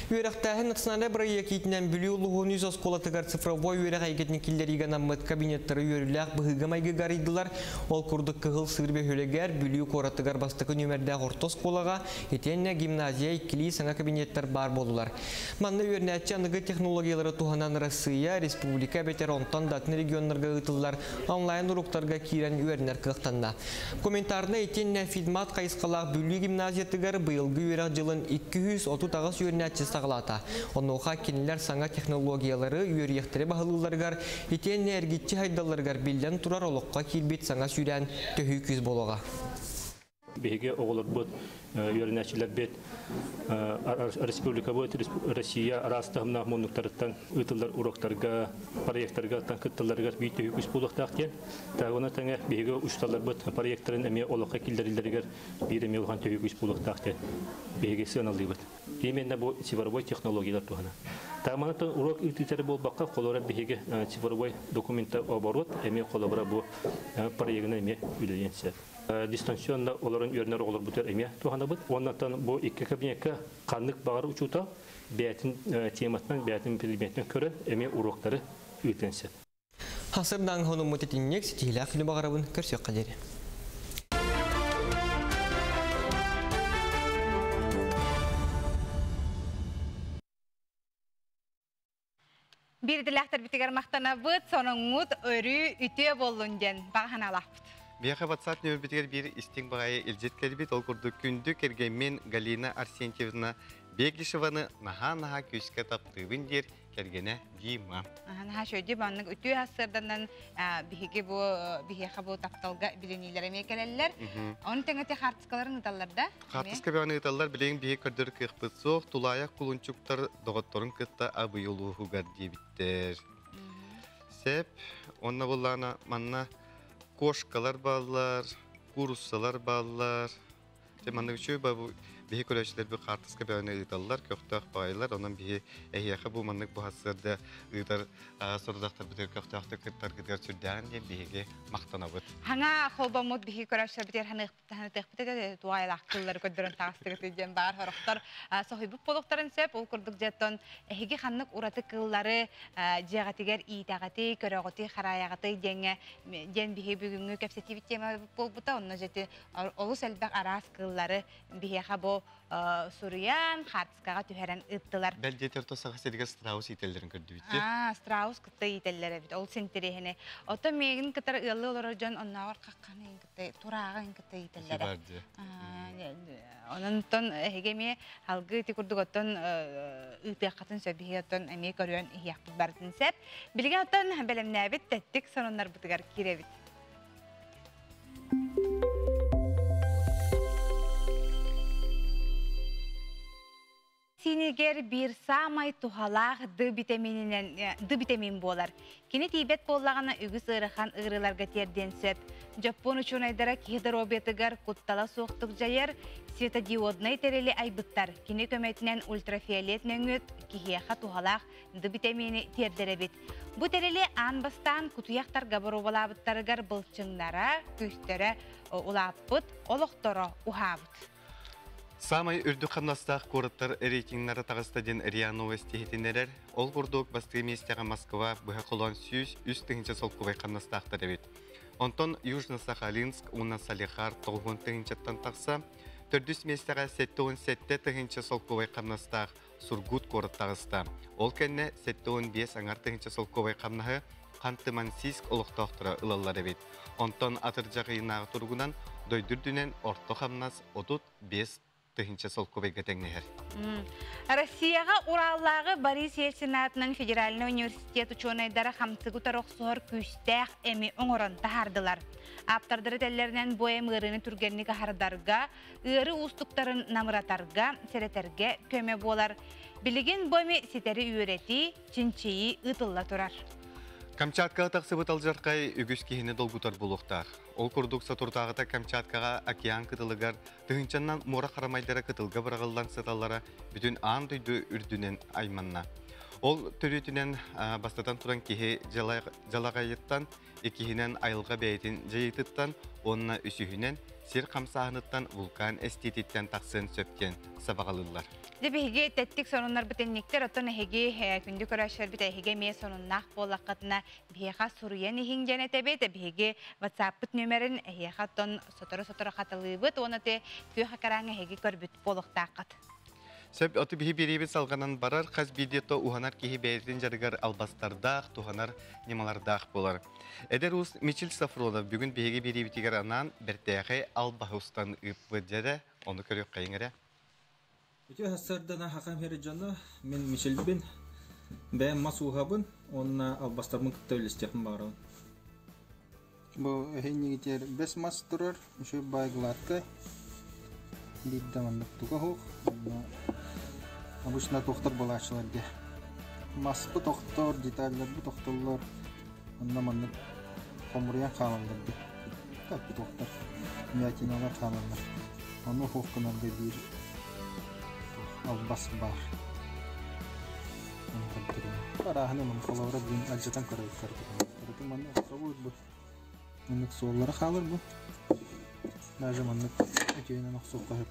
Үйрақтағы национальный проектінен бүлі ұлығын үз осколатығар цифровой үйрақ айгетіне келдеріген аммыт кабинеттері үйріләқ бұғығым айғы гаридылар. Ол күрдік қығыл сырбе хөлегер бүлі қоратығар бастықы нөмердәғ ортос қолаға етенне гимназия ikili саңа кабинеттер бар болулар. Манны үйернәтші анығы технологиялары туғанан Россия, республика бетер онтан датын регионларға ұтылар онлайн ұруқтарға кейрен үйернер қықтанна. Комментарына етенне фидмат қайысқалақ бүлі гимназиятығар бұйылғы үйрақ жылын 230 үйернәтші сағылата. Онуға кенілер саңа технологиялары үйеректері бағылыларғар, етен әргетчі хайдаларғар білден тұрар олыққа келбет саңа сүйрен төхі күз болуға. Биһиге оголор бут юринәчләр бит республика бут Россия арастымна монуктардан үтүлөр уроктарга проекттарга танкыттарга бит үкүс булыктаккен. Тагына таңа биһиге ушталар бут проекттарын эме олокка килдерләргә бир эме улган үкүс булыктаккен. Биһиге сыналды бут. Именно бу цифровой технологиялар тугана. Таманатын урок үтүтәре булбакка колора биһиге цифровой документ оборот эме колора бу проектны эме үләнсә. Дистанционно оларын өрнөр олар бутер эме тугана бут. Оннан бу икки кабинетка канлык багыр учута бәтин темасынан бәтин предметтен көрө эме уроктары үтенсә. Хасырдан хону мутетиннек ситилак күнү багарабын көрсөк кадери. Bir dilahtar bitigar maqtana bıt, sonungut örü ütüye bollunjen, bağana alapıt. Бияха WhatsApp нөмір бітер бір істің бағайы елжет кәлбет, ол күрді күнді кергенмен Галина Арсентьевна Беглишеваны наха-наха көшке таптығын дер кергені дейма. Наха шөйді бағының үтіе асырданан бияха бұл тапталға біленейлер әме кәлелер. Оның тәңәте қартысқаларын ұталарда? Қартысқа бағаны ұталар білеген бие көрдір кіқпыт соқ, тұлаяқ құлынчуқтар доғытторын кітті абы елу ғуғар дебіттер. Сәп, онна болағына манна Koşkalar bağlar, kurussalar bağlar. Mandık şu bu bir kolejler bir kartıska bir örneği dallar, köftek bağlar. Onun bir ehiyaka bu mandık bu hasırda ıdar sorudaktar bir köftekte kırtar gider sürdüğün diye bir maktana bud. Hana kolbamut bir kolejler bir hani tekbite de duayla akılları ködürün tasdik edeceğim bağır harakter. Sahibi polukların sep ol kurduk jeton ehigi hanlık uratı kılları cihatiger iyitagati, köragati, harayagati denge den bir bugünkü kapsitiviteme buta onun jeti olus elbek aras kılları bir bu Suriyan, Khartskaga tüheren ıttılar. Belki tertosaga serge Strauss itellerin gördü bitti. Strauss kıtta itelleri bit. Ol senterehine. Ota megin kıtar ılı olaracan onlar kakkanın kıtta, turağın kıtta itelleri. Onun ton hegemi halgı tikurduk oton ıtıqatın söbihi oton emeği görüyen ihiyaklı bardın sep. Bilgi oton belemnabit tettik sonunlar butıgar kirevit. Siniger bir samay tuhalaq D vitamin bolar. Kini tibet bollağına ügüs ırıqan ığrılarga terden söp. Japon üçün aydara hidrobetigar kuttala soğuqtuk jayar, svetodiodnay tereli aybıttar. Kini kömetinen ultrafiolet nöngöt kihiyaqa tuhalaq D vitamini terderebit. Bu tereli anbastan kutuyaqtar gabarobalabıttarıgar bılçınlara, küstere ulapıt, oloqtora uhabıt. Samay ürdü qamnastaq korattar reytinglari tağıstadен RIA Novosti hetinler. Ol kurduk bastığı mestega Moskva buha kolon süz üstünce solkuvay qamnastaqtar evet. Onton Yuzhno-Sakhalinsk una Salihar toğun tığınçattan taqsa 400 mestega 7-17 tığınca solkuvay qamnastaq Surgut korat tağısta. Ol kenne 7-15 angar tığınca solkuvay qamnağı Qantımansisk oluqtaqtıra ılallar evet. Onton atırcağı yınağı turgunan doydürdünen orta qamnas 35 Tühinçe solkuvay gatengnehir. Россияға Ураллағы Борис Ельцинатының Федеральный университет ученыйдары хамсыгы тарық соғыр күстәқ әмі оңырын тахардылар. Аптардыры тәллерінен бойым ұрыны түргенлігі хардарға, ұры ұстықтарын намыратарға, сәретерге көме болар. Білеген бойымы сетері үйреті, чинчейі ұтылла тұрар. Камчатка тақсы бұтал жарқай үгіс кейіні долгутар болуқтар. Ол күрдік сатуртағыта Камчаткаға океан кытылыгар, түгіншаннан мора қарамайдары кытылға бірағылдан саталара бүтін аң дүйді үрдінен айманна. Ол түретінен бастатан тұран кейі жалағайыттан, екейінен айылға бәйтін жайытыттан, онына үсігінен сер қамсағыныттан вулкан эстететтен тақсын сөптен сабағалылар. Дебеге тәттік сонунлар бітенніктер, отын әхеге күнді көрәшер біт әхеге ме сонуннақ болаққатына бейеға сұруян ехін және тәбет, бейеге WhatsApp бұт нөмерін әхеға тон сотыры қатылы бұт, оны те күйеға қараң әхеге көрбіт болықтаққат. Сөп оты бейі беребет салғанан барар, қаз бейдетті ұғанар кейі бәйірден жарығар албастардақ, тұғанар немалардақ болар. Әдер ұс Мичил Сафронов бүгін бейге беребетігер анан біртәғі албағыстан ұппы деді, оны көрек қайыңыры. Өте хастардана хақам херджаны мен Мичилбин, бәйім масуғабын, онына албастармын күтті өлістеқін бағырауын. Бұл әйнегетер 5 мас тұрыр, үші байгылатқы, Бидде маннык туга хох. Обычно доктор булачылар ди. Маспы доктор, детальлер бу докторлар. Онна маннык хомурян халалар ди. Как доктор. Миятиналар халалар. Аны хохканарга бир албас бар. Парахны мен халавра дин алжатан карай кардык. Бу манны сабуд бу. Маннык сооллары халар бу. Даже маннык өтөйүнөн оксоп калып.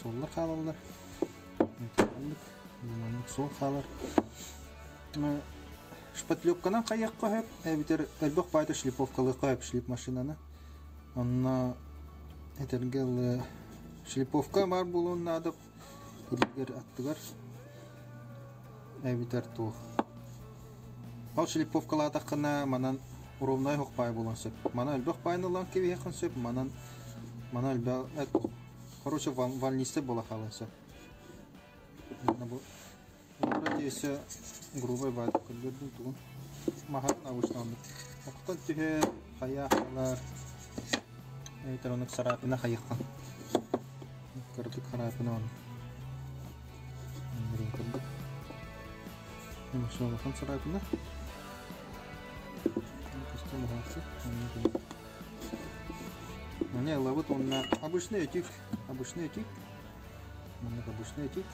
Soğullar kalanlar. Manlık soğuk kalır. Şpatlökkana kayak koyup, biter elbaq bayda şlipovkalı koyup şlip maşinana. Onunla etergel şlipovka var bulun adıp ilgir attıgar. Biter tuğ. Al şlipovkalı adakına manan urovnay hoq bay bulun söp. Mana elbaq bayını lan kevi yakın söp. Mana elbaq Короче, вольнисты была халаса. Вот здесь грубая вода, когда тут махат на ушном. Вот тут тебе хаяхалар. Это он ксарапина хаяха. Короче, харапина он. Машина он сарапина. Костюм хасы. Не, ловит он на обычный этик. Обычный этик. Манна обычный этик.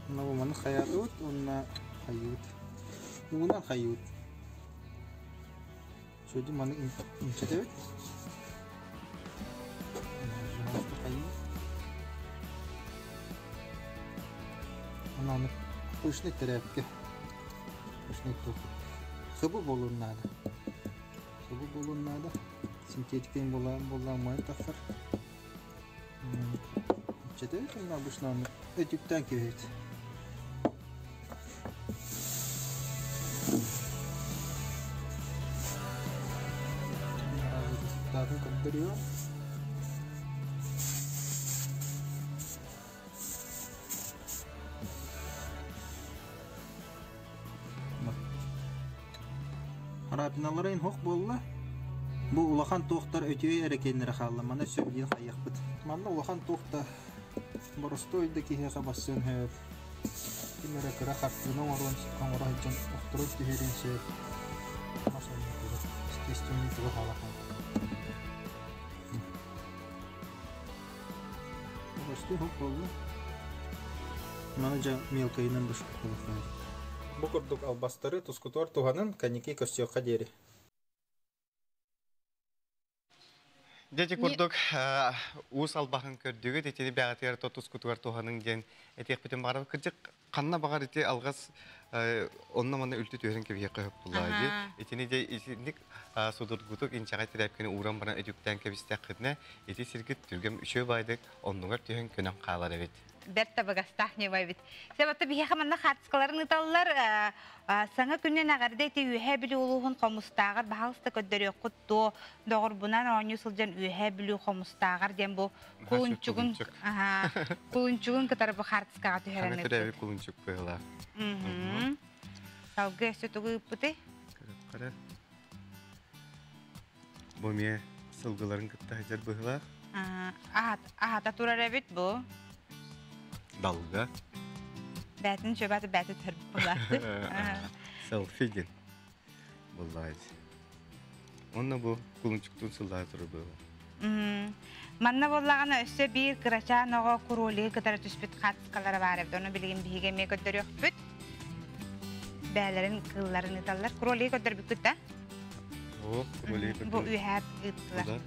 Но манна хаятут, он на хают. Уна хают. Что это манна инчатевит? Она обычный терапия. Обычный тух. Хабу болун надо. Хабу болун надо. Синтетикин боламай тахар. Чете это обычно этиктен кевет. Так как дарю. Harapinaların hoq bolla. Bu ulakan tohtar ötüye erekenlere xalla. Mana söylediğin xayyak bit. Mana ulakan tohta borostoydaki heqa basın hep. Kimere kıra xartına varın kamera için oxturup diherin şey. Maşallah. Естественно, tuğu xalakan. Borostoy hoq bolla. Mana ja mелкайынан бышып қалай. Bu kurduk albastırı tuzkutor tuğanın kaniki köstüyoqa deri. Дети курдук уус албахын көрдүгү детени бягатыгар тотус кутугар туханын ден этек битен барып кыржык канна багар ити алгас онна мана үлтү төрөн кебиге коюп буллайды. Этени де итиник судургутук инчага терапкени уран бана этүктен кебистек кытне эти сиргит түргем үшөө байдык ондугар түйөн көнөн каалар эбит. Берта багастахне байбит. Себатта бихе хаманна хатскаларын ыталлар саңа күннен агарда эти үйе билүү улугун комустагар баалыста көддөрү кутту догор бунан оңю сылжан үйе билүү комустагар дем бу кулунчугун кулунчугун кытар бу хатскага төһөрөнө. Хана кулунчук кыла. Салгы сөтүгү пути. Кара. Бу ме сылгыларын кытта хажар быгыла. Та турар эбит бу. Dalga. Bәтін шөбәті бәті түріп болады. Селфиген. Бұллайды. Онна бұл күлінчіктің сыллағы тұры бұл. Манна боллағана өсі бір қырачан оға құролы қыдары түспет қатысқалары бар әбді. Оны білген бейгеме көттері өқ бүт. Бәлерін қылларын ұталар. Құролы көттері бүк күтті? О, құролы көттері. Бұл үйәп ұттылар.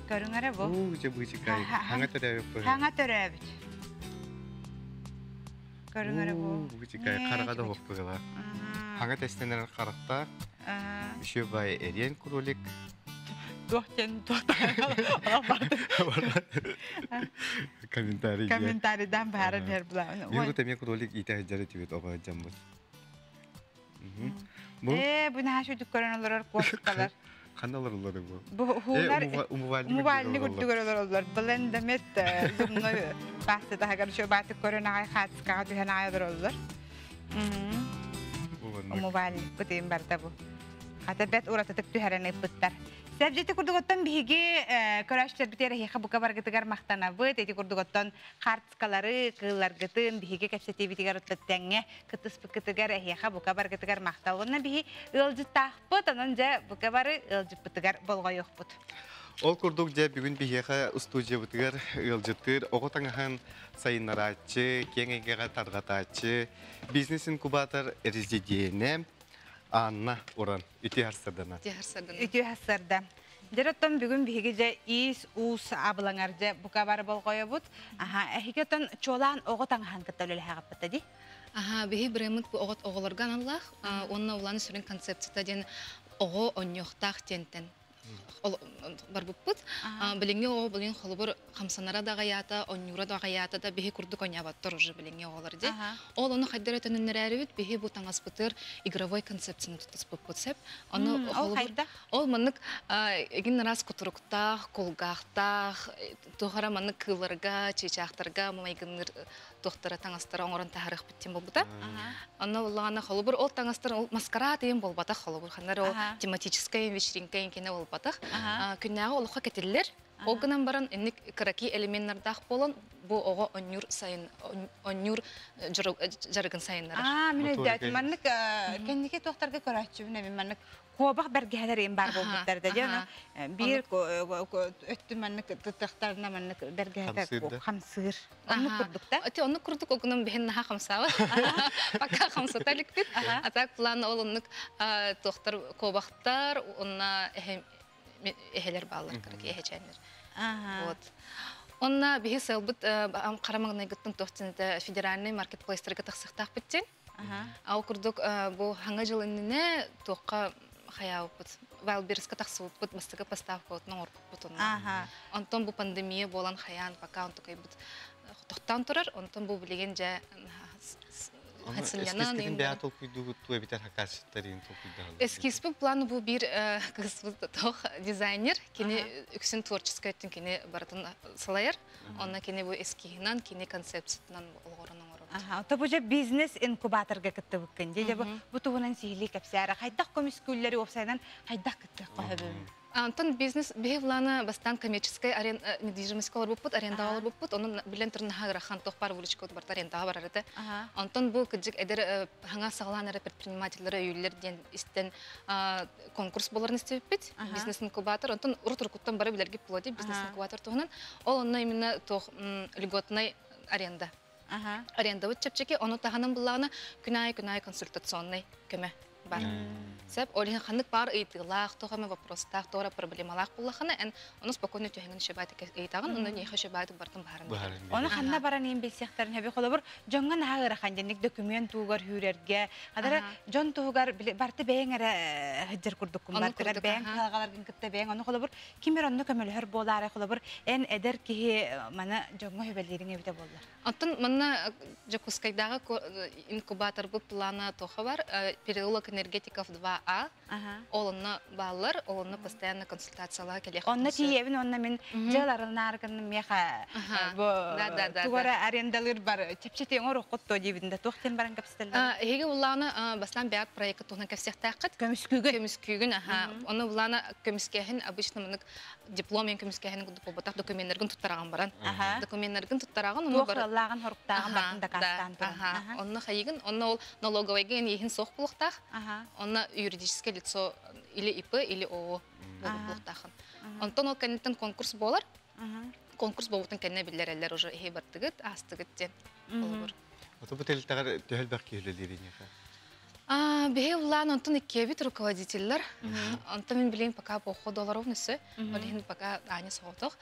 Көріңәрі бұл? О, үзе бұйчы қай. Хаңа түрі өп бұл. Хаңа түрі өбіт. Көріңәрі бұл? О, бұйчы қай. Қарғада өп бұғыла. Хаңа тестенер қарақта. Үші бай әрен құролик. Тоқтен, тоқтан. Комментарий. Комментарийдан бәрін ер бұла. Ең өтеме құролик иті әжәрі түйет оға жамбыз. Бұны хашудық көрін олар қорсыққалар. Қандалар олары бұл? Бұғылар умувальны күрдігер олар. Бұл әндімет зұмны бәсті дағар шо бәті көрін ағай қатысқаға дүйен ағайдар олар. Умувальны күтейін бәрді бұл. Hata bet uğratıtık tüherene pıttar. Sebzeti kurdugottan bihigi körәштер битер хеха бука баргытыгар мактанабыт, эти курдуготтан харцкалары, кылларгытын бихиге кепсете битигар оттаттаңе, кытыспыкытыгар хеха бука баргытыгар макталгына бихи ылжыттахпыт, анан же бука бары ылжыппытыгар болгойокпут. Ол курдук же бүгүн бихеха студия бутыгар ылжыттыр, оготаңахан сайыннаратчы, кеңегега таргатачы, бизнес инкубатор резидиене Анна Уран, үті харсардана. Үті харсарда. Жараттан бүгін бігеже ис, ус, абылаңаржа бұқа бары болғойы бұд. Әхекеттен чолан оғытан ханкетті өлі хағаппыты ди? Бігі біреміт бұл оғыт оғылырған Аллах. Онына оланы сүрін концепцията ден оғы оньоқтақ тентен. Бар бұппыт. Біліңе оғы білген қолы бір қамсанара да ғаята, оньюра да ғаята да бігі күрдік оньяваттыр ұжы біліңе оғылыр де. Ол оны қайдар өтінінер әрі біт, бігі бұл таңас бұтыр игровой концепцияны тұтыс бұппыт сәп. Ол қайда? Ол мұнық егін рас құтырықтақ, қолғақтақ, тұғара мұнық кылырға, чечақтарға, мұмайгыныр тоқтары таңастары оңырын тағырық біттен бұл бұта. Оны олағына қолы бір ол таңастары маскара дейін бұл бата қолы бір. Қандар ол тематическая вечеринка енкені ол батақ. Күннәғы олыққа кетелілер. Ол ғынан баран әнік қыраки элементтардақ болын, бұл оға онюр жарығын сайынлар. Мен өйдәті, мәнік кәндеке тоқтарға көрәтші бүні, мәнік қобақ бәргәлер ең бар болдықтарды. Bir öttü mənlik tıtıqlarına mənlik bərgəhətə xamsır. Onu kurduk da? Onu kurduk, o günün bihin naha xamsağı. Baka xamsatalik bit. Atak plan olunluk toxtar qobaqtar, ona eheler bağlar kırık, ehecənler. Ona bihi səlbət qaramağına gittin toxtində federalni marketplace-lərə taqsıqtaq bittin. Au kurduk bu hangi jıl inine toqqa xayau bit. Вайлберска тахсут бут мастыга поставка отның орпут бутунна. Онтон бу пандемия болан хаян пока он такой бут тоқтан турар, онтон бу билеген жа хатсынянан. Эскизбин бәя толкуйду туя битер хакасыттарын толкуйду. Эскизбин планы бу бир кызбыз тох дизайнер, кини үксүн творческая өттүн кини баратын салайыр. Онна кини бу эскигинан, кини концепциятынан олгорунан. Та бұжа бизнес инкубаторға кітті бүккен. Деде бұ туғынан сейілі кәпсәрі. Қайдақ көміскүллері опсайдан қайдақ кітті қойы Антон бизнес бейвлана бастан коммерческой недвижимость колор буппут, арендалар буппут, onun bilen tırnağa rahan tohpar vuruşku бар арендаға бар арады. Антон бұл кыджик эдер хаңа сағылан әрі предпринимательлері үйілер ден істен конкурс боларын істеп бит, бизнес инкубатор. Антон ұрт-ұркуттан бары білерге плоди бизнес инкубатор тоғынан. Ол онына именно тоқ льготный аренда. Аренда вот чепчеки, он утаханам буллана күнай консультационный көмө бар. Сеп олин ханнык бар ыйтылах, тоғаме вопростах, тора проблемалах буллахана, эн оны спокойно түйенген шебайты ыйтаган, оны неха шебайты бартын барын. Оны ханна баран ем бесияқтарын хәбе қолы бір жоңған ағыр қанденік документ туғар хүрерге, адары жон туғар барты бәйін әрі хыджар күрдік күн бартығар бәйін қалғаларғын күтті бәйін, оны қолы бір кемер онны көмөлі болары қолы бір ән әдір кеге мана жоңға хөбәлерін әбіте болдар. Антон, мана Жакускайдағы инкубатор бұл планы тоғы бар, переулок энергетиков 2А, олыны балылар, олыны постоянно консультациялар келек. Онны тиевін, онны мен жыларын арғының меха туғара арендалыр бар, чепчетен ор оқытты дейбінде, тоқтен баран кәпістелер. Еге бұланы бастан бәйат проекты туғынан кәпсектақыт. Көміскүйгін. Оны бұланы көміскәхін, обычно мұнық дипломен көміскәхін құдық документтергін тұттараған баран. Документтергін тұттараған, Лағын хорықтағын бақында қастан тұрын. Онны қайығын, онны ол налоговайген ехін соқ бұлықтақ, онны юридическое лицо или ИП, или ООО бұлықтақын. Онтон ол кәнеттен конкурс болар, конкурс болуытын кәнне білдер әлдер уже ехе бартығыт, астығыттен болуыр. Оты бұл тәліттағар төхіл бақ кейлелерін еқа? Бе улан онтон иккебит руководителлер. Онтон мен білейін пока по $100 нөсі, олейін пока ани соғытық.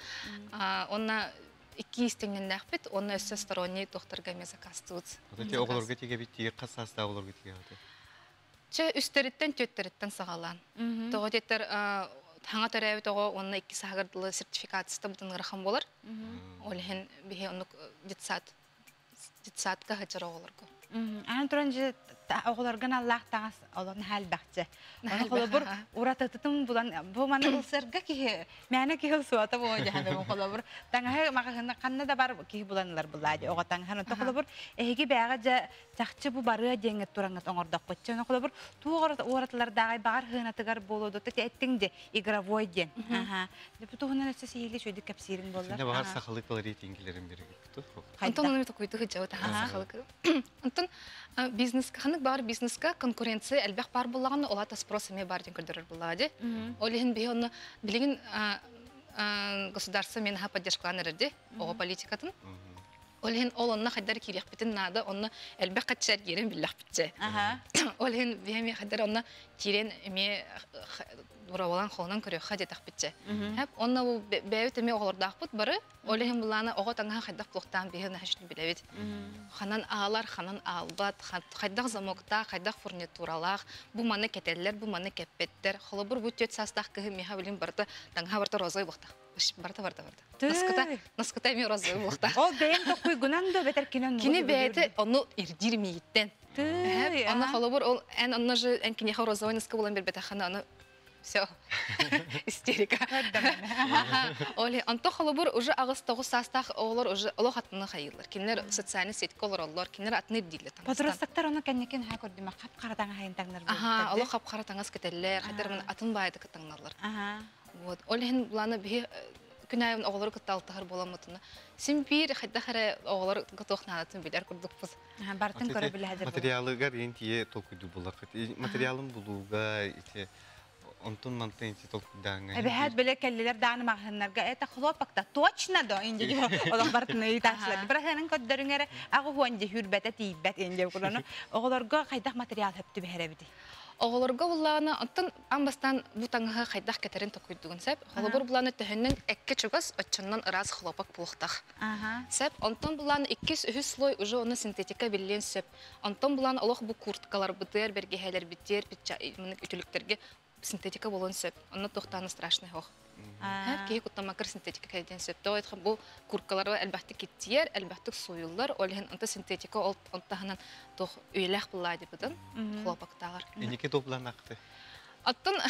Онна iki istenen nähbit, onu össtoronny doktorga mezakastut. Ote oğlorga tege bitti, qasasta oğlorga tege ote. Çe üsteritten tötteritten sağalan. Toğotetler hanga törəbit oğo onu 2 sağırdılı sertifikatista butun raqam bolar. Olhen bihe onu ditsatga hajar oğlorga. Ан туран оғыларған Аллах таңас олон хәл бәқчі. Оны қолы бұр ұратытытым бұдан, бұл маны ұлсырға кейі, мәні кейі ұлсуаты бұл жаханы бұл қолы бұр. Таңағы мағағында қанна да бар кейі бұланылар бұлайды. Оға таңғаны қолы бұр, әйгі бәға жақчы бұл бары деңі тұраңыз оңырдақ бұтчы. Оны қолы бұр, туғы ұратылардағы бағар ғынатығар болуды. Тәті әттің де игровой ден. Бұтығынан өтсі сейілі шөйді кәпсерін болар. Сенде бағар сақылық бұл рейтингілерін беріп. Антон оны көйді ғыджауы тағын сақылық. Антон бизнесқа, қанық бар бизнесқа конкуренция әлбәқ бар болағаны, олата спрос әме бар ден көрдірір болады. Олеген бей оны білеген государство мен поддержкалан әрді, оға политикатын. Олеген ол онына қайдар керек бітін нады, оны әлбәқ қатшар керен білләқ бітті. Олеген бейме қайдар оны керен әме Уравалан холынан көрөк хадет акпытчы. Хәп онна бу бәйт эме оғларда акпыт бары. Олеген буланы ого таңга хайдак блоктан бехне хәшне билебит. Ханан аалар, ханан аалбат, хайдак замокта, хайдак фурнитуралар, бу маны кетеллер, бу маны кеппеттер. Холобур бу төт састак кы меха билим барда, таңга барда розой блокта. Барда. Наската ми розой блокта. Ол бәйм токуй гунан да бетер кинен. Кине бәйте оны ирдирмиеттен. Хәп аны холобур ол эн онны же эн кине розой наска булан бер бетахана аны все, истерика. Оле, анто холобур уже агыстагы састах олар уже олох атны хайылар. Кинер социальный сеть колор олар, кинер атны диле таңстан. Подростактар оны кеннекен хай көрдүмө капкаратаңа хайын таңнар. Олох капкаратаңас кетеллер, хатер атын байды кытаңнарлар. Вот, олен буланы бе күнайын оғлары кытталтығыр боламытыны. Сен бир хайда хара оғлары кытоқнанатын билер күрдікпіз. Бартын көрі білі хәдір бұл. Материалыгар ен тие толкуйду болар. Материалын булуга ите онтун мантен ите толкуйдаңа. Әбәхәт біле кәлелер дағаны мағынларға. Это хлопакта точно да инде олақ бартыны иташлар. Біраханын көддөріңері ағы хуанде хүрбәті тейбәт инде күраны. Оғларға қайдақ материал хөпті бәхәрі біді. Оғылырға бұллағына, онтын амбастан бұтаңығы қайдақ кәтерін тоқойдығын сәп. Оғылыр бұллағына төхіннен әкке чүгіз өтчіннен ұраз қылопақ бұлықтақ. Сәп, онтын бұллағына 200 слой уже оны синтетика білген сөп. Онтын бұллағына олық бұл курткалар бұтыр, бергехәлер біттер, ütülükтерге синтетика болуын сөп. Оны тоқтаны страшный хоқ. Кейі құттамақыр синтетика кәден сөп. Дауайтқа бұл курткалары әлбәқті кеттер, әлбәқті сойылар. Олеген онты синтетика онтағынан тоқ өйләқ бұлайды бұдын, құлапақтағар. Неке топлан ақты? Аттын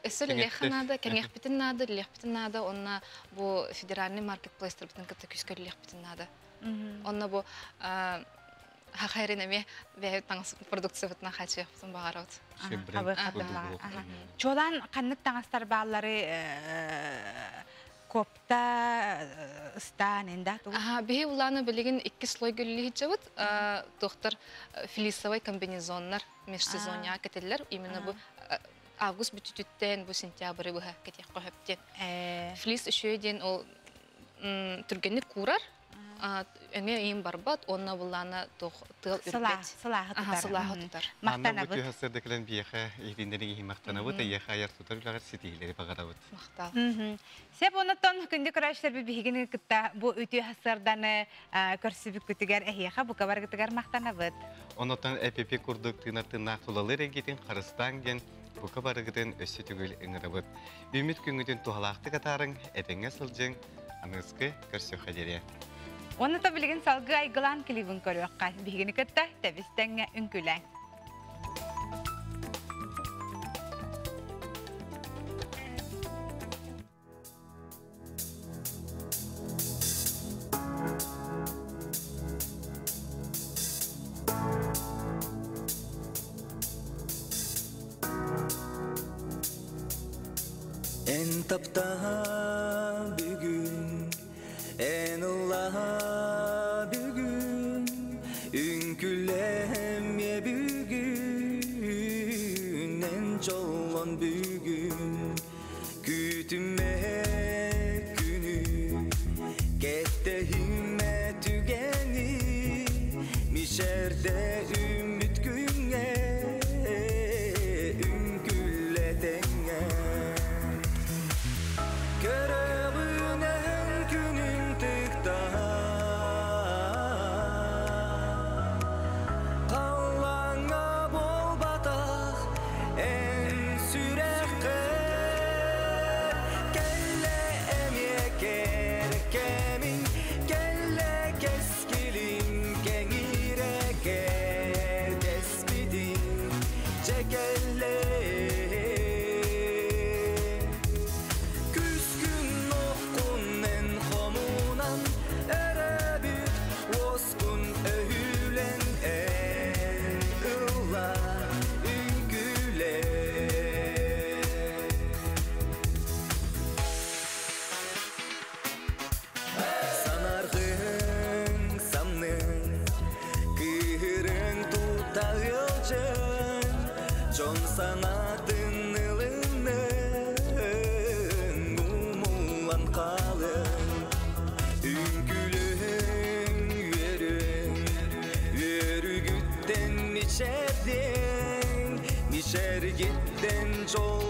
өсір леханады, кәңеқ бітін нады, лех бітін нады. Онна бұл федеральный маркетплейстер бітін кітті күскөр лех бітін нады. Онна бұл хақайрын әме бәйіп таңыз продукция бұтына қачық бұтын бағар ауд. Чолан қаннық таңастар бағалары kopta stan enda tu. Бе уланы билеген 2 слой гөлле хичабыт. Доктор флисовый комбинезоннар межсезонья кетеллер. Именно бу август бүтүттен бу сентябрь бу кетек кохептен. Флис үшөйден ол түргенник курар. Эне им барбат, онна булана тыл үрбет. Салахы тутар. Мактана бут. Аны бут хасырдыкылан бияха ирдиндерге мактана бут, яха аяр тутарлар ситилери багара бут. Мактал. Сеп онотон күндү көрөштөр бигени кытта бу үтү хасырданы көрсүбүк күтүгөр эхяха бу кабар күтүгөр мактана бут. Онотон эпп курдук тынартына тулалыр эгетин Кыргызстан ген бу кабарыгытын өссө түгөл эңире бут. Үмүт күнгүдүн тухалакты катарын этеңе сылжың аныскы көрсө хадере. Оны да білген салғы айғылан келебін көріққа. Бігіні күтті тәбістіңе үнкіләң. En tapta bugün en Allah bugün ünkülem ye bugün en çoğlan bugün kütüme günü kette himmet tügeni mişerde ümit günge ünkülletenge körüğünen günün tıkta kallana bol batak en sürekte kelle emye kerkemin kelle Sergitten jol